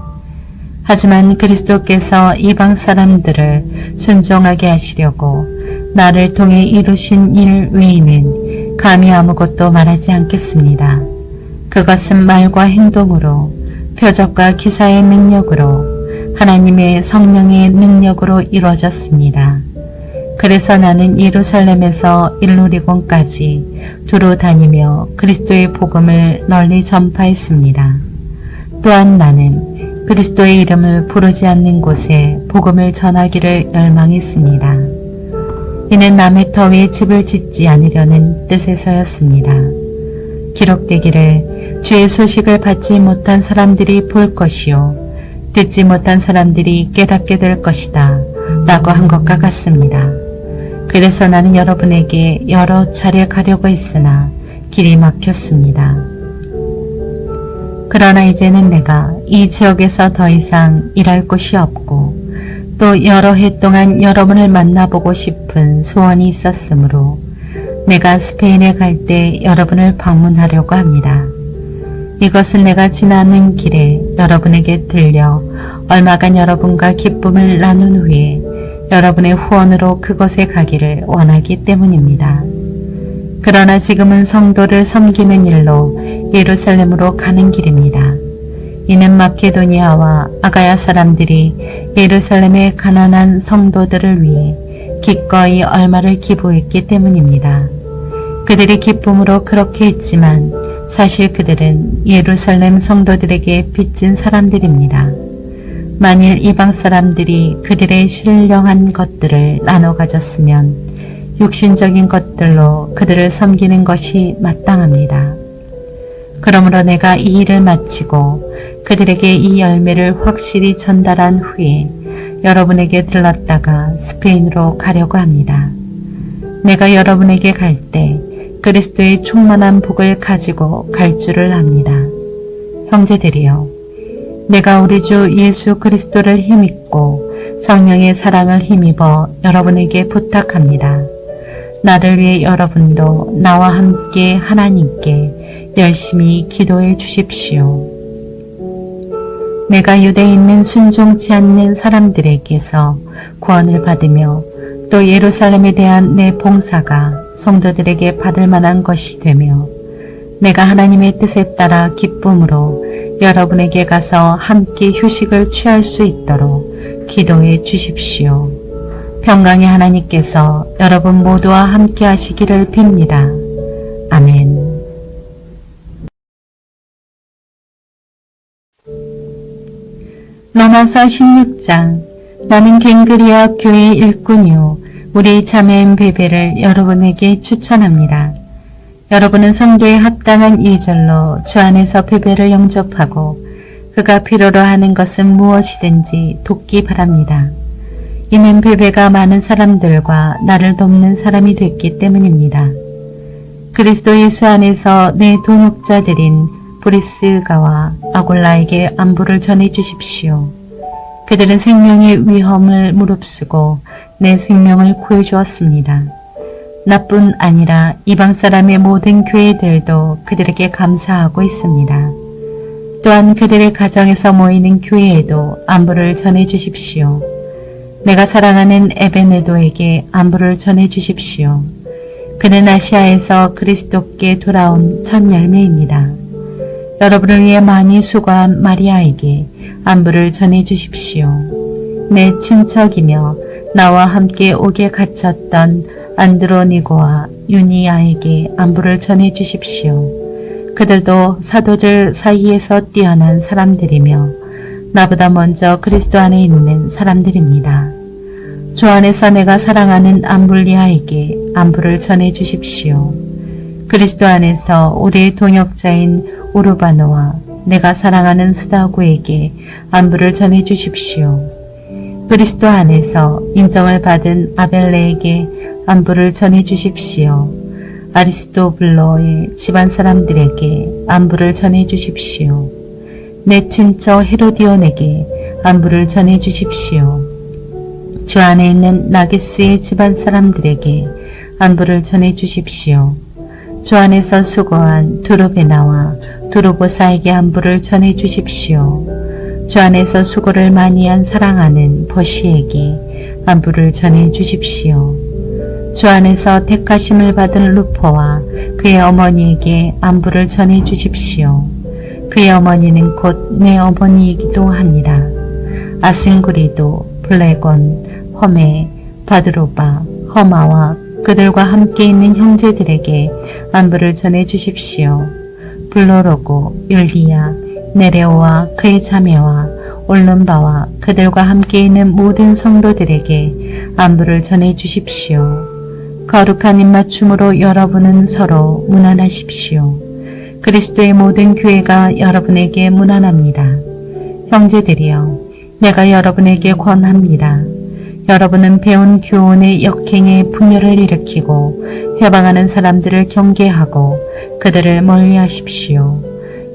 하지만 그리스도께서 이방 사람들을 순종하게 하시려고 나를 통해 이루신 일 외에는 감히 아무것도 말하지 않겠습니다. 그것은 말과 행동으로, 표적과 기사의 능력으로, 하나님의 성령의 능력으로 이루어졌습니다. 그래서 나는 예루살렘에서 일루리곤까지 두루 다니며 그리스도의 복음을 널리 전파했습니다. 또한 나는 그리스도의 이름을 부르지 않는 곳에 복음을 전하기를 열망했습니다. 이는 남의 터위에 집을 짓지 않으려는 뜻에서였습니다. 기록되기를 주의 소식을 받지 못한 사람들이 볼 것이요 듣지 못한 사람들이 깨닫게 될 것이다 라고 한 것과 같습니다. 그래서 나는 여러분에게 여러 차례 가려고 했으나 길이 막혔습니다. 그러나 이제는 내가 이 지역에서 더 이상 일할 곳이 없고 또 여러 해 동안 여러분을 만나보고 싶은 소원이 있었으므로 내가 스페인에 갈 때 여러분을 방문하려고 합니다. 이것은 내가 지나는 길에 여러분에게 들려 얼마간 여러분과 기쁨을 나눈 후에 여러분의 후원으로 그곳에 가기를 원하기 때문입니다. 그러나 지금은 성도를 섬기는 일로 예루살렘으로 가는 길입니다. 이는 마케도니아와 아가야 사람들이 예루살렘의 가난한 성도들을 위해 기꺼이 얼마를 기부했기 때문입니다. 그들이 기쁨으로 그렇게 했지만 사실 그들은 예루살렘 성도들에게 빚진 사람들입니다. 만일 이방 사람들이 그들의 신령한 것들을 나눠 가졌으면 육신적인 것들로 그들을 섬기는 것이 마땅합니다. 그러므로 내가 이 일을 마치고 그들에게 이 열매를 확실히 전달한 후에 여러분에게 들렀다가 스페인으로 가려고 합니다. 내가 여러분에게 갈 때 그리스도의 충만한 복을 가지고 갈 줄을 압니다. 형제들이여, 내가 우리 주 예수 그리스도를 힘입고 성령의 사랑을 힘입어 여러분에게 부탁합니다. 나를 위해 여러분도 나와 함께 하나님께 열심히 기도해 주십시오. 내가 유대에 있는 순종치 않는 사람들에게서 구원을 받으며 또 예루살렘에 대한 내 봉사가 성도들에게 받을 만한 것이 되며 내가 하나님의 뜻에 따라 기쁨으로 여러분에게 가서 함께 휴식을 취할 수 있도록 기도해 주십시오. 평강의 하나님께서 여러분 모두와 함께 하시기를 빕니다. 아멘. 로마서 16장. 나는 갱그리아 교회 일꾼이요 우리 자매인 베베를 여러분에게 추천합니다. 여러분은 성도에 합당한 예절로 주 안에서 베베를 영접하고 그가 필요로 하는 것은 무엇이든지 돕기 바랍니다. 이는 베베가 많은 사람들과 나를 돕는 사람이 됐기 때문입니다. 그리스도 예수 안에서 내 동역자들인 브리스가와 아골라에게 안부를 전해 주십시오. 그들은 생명의 위험을 무릅쓰고 내 생명을 구해주었습니다. 나뿐 아니라 이방 사람의 모든 교회들도 그들에게 감사하고 있습니다. 또한 그들의 가정에서 모이는 교회에도 안부를 전해 주십시오. 내가 사랑하는 에베네도에게 안부를 전해 주십시오. 그는 아시아에서 그리스도께 돌아온 첫 열매입니다. 여러분을 위해 많이 수고한 마리아에게 안부를 전해 주십시오. 내 친척이며 나와 함께 옥에 갇혔던 안드로니고와 유니아에게 안부를 전해 주십시오. 그들도 사도들 사이에서 뛰어난 사람들이며 나보다 먼저 그리스도 안에 있는 사람들입니다. 주 안에서 내가 사랑하는 암블리아에게 안부를 전해 주십시오. 그리스도 안에서 우리의 동역자인 우르바노와 내가 사랑하는 스다구에게 안부를 전해 주십시오. 그리스도 안에서 인정을 받은 아벨레에게 안부를 전해 주십시오. 아리스토블로의 집안 사람들에게 안부를 전해 주십시오. 내 친척 헤로디온에게 안부를 전해 주십시오. 주 안에 있는 나게스의 집안 사람들에게 안부를 전해 주십시오. 주 안에서 수고한 두루베나와 두루보사에게 안부를 전해 주십시오. 주 안에서 수고를 많이 한 사랑하는 버시에게 안부를 전해 주십시오. 주 안에서 택하심을 받은 루포와 그의 어머니에게 안부를 전해 주십시오. 그의 어머니는 곧 내 어머니이기도 합니다. 아승구리도, 블레곤, 허메, 바드로바, 허마와 그들과 함께 있는 형제들에게 안부를 전해 주십시오. 블로로고, 율리아, 네레오와 그의 자매와 올른바와 그들과 함께 있는 모든 성도들에게 안부를 전해 주십시오. 거룩한 입맞춤으로 여러분은 서로 문안하십시오. 그리스도의 모든 교회가 여러분에게 문안합니다. 형제들이여, 내가 여러분에게 권합니다. 여러분은 배운 교훈의 역행에 분열을 일으키고 해방하는 사람들을 경계하고 그들을 멀리하십시오.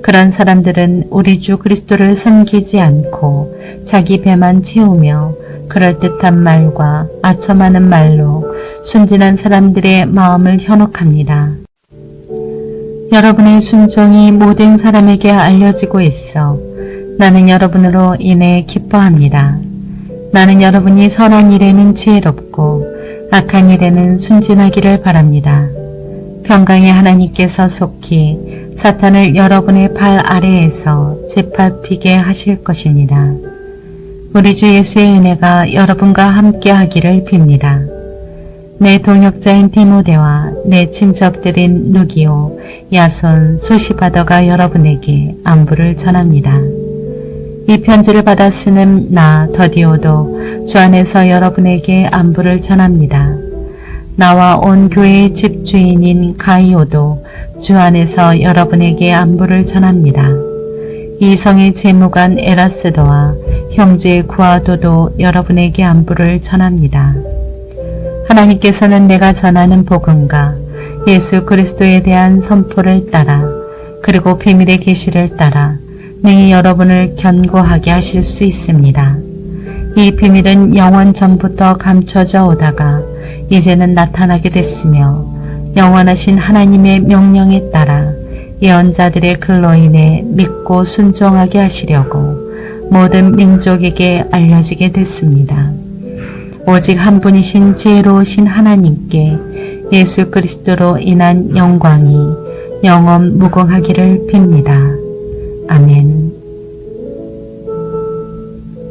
그런 사람들은 우리 주 그리스도를 섬기지 않고 자기 배만 채우며 그럴듯한 말과 아첨하는 말로 순진한 사람들의 마음을 현혹합니다. 여러분의 순종이 모든 사람에게 알려지고 있어 나는 여러분으로 인해 기뻐합니다. 나는 여러분이 선한 일에는 지혜롭고 악한 일에는 순진하기를 바랍니다. 평강의 하나님께서 속히 사탄을 여러분의 발 아래에서 짓밟히게 하실 것입니다. 우리 주 예수의 은혜가 여러분과 함께 하기를 빕니다. 내 동역자인 디모데와 내 친척들인 누기오, 야손, 소시바더가 여러분에게 안부를 전합니다. 이 편지를 받아 쓰는 나 더디오도 주 안에서 여러분에게 안부를 전합니다. 나와 온 교회의 집주인인 가이오도 주 안에서 여러분에게 안부를 전합니다. 이 성의 재무관 에라스도와 형제 구아도도 여러분에게 안부를 전합니다. 하나님께서는 내가 전하는 복음과 예수 그리스도에 대한 선포를 따라 그리고 비밀의 계시를 따라 능히 여러분을 견고하게 하실 수 있습니다. 이 비밀은 영원 전부터 감춰져 오다가 이제는 나타나게 됐으며 영원하신 하나님의 명령에 따라 예언자들의 글로 인해 믿고 순종하게 하시려고 모든 민족에게 알려지게 됐습니다. 오직 한 분이신 지혜로우신 하나님께 예수 그리스도로 인한 영광이 영원 무궁하기를 빕니다. 아멘.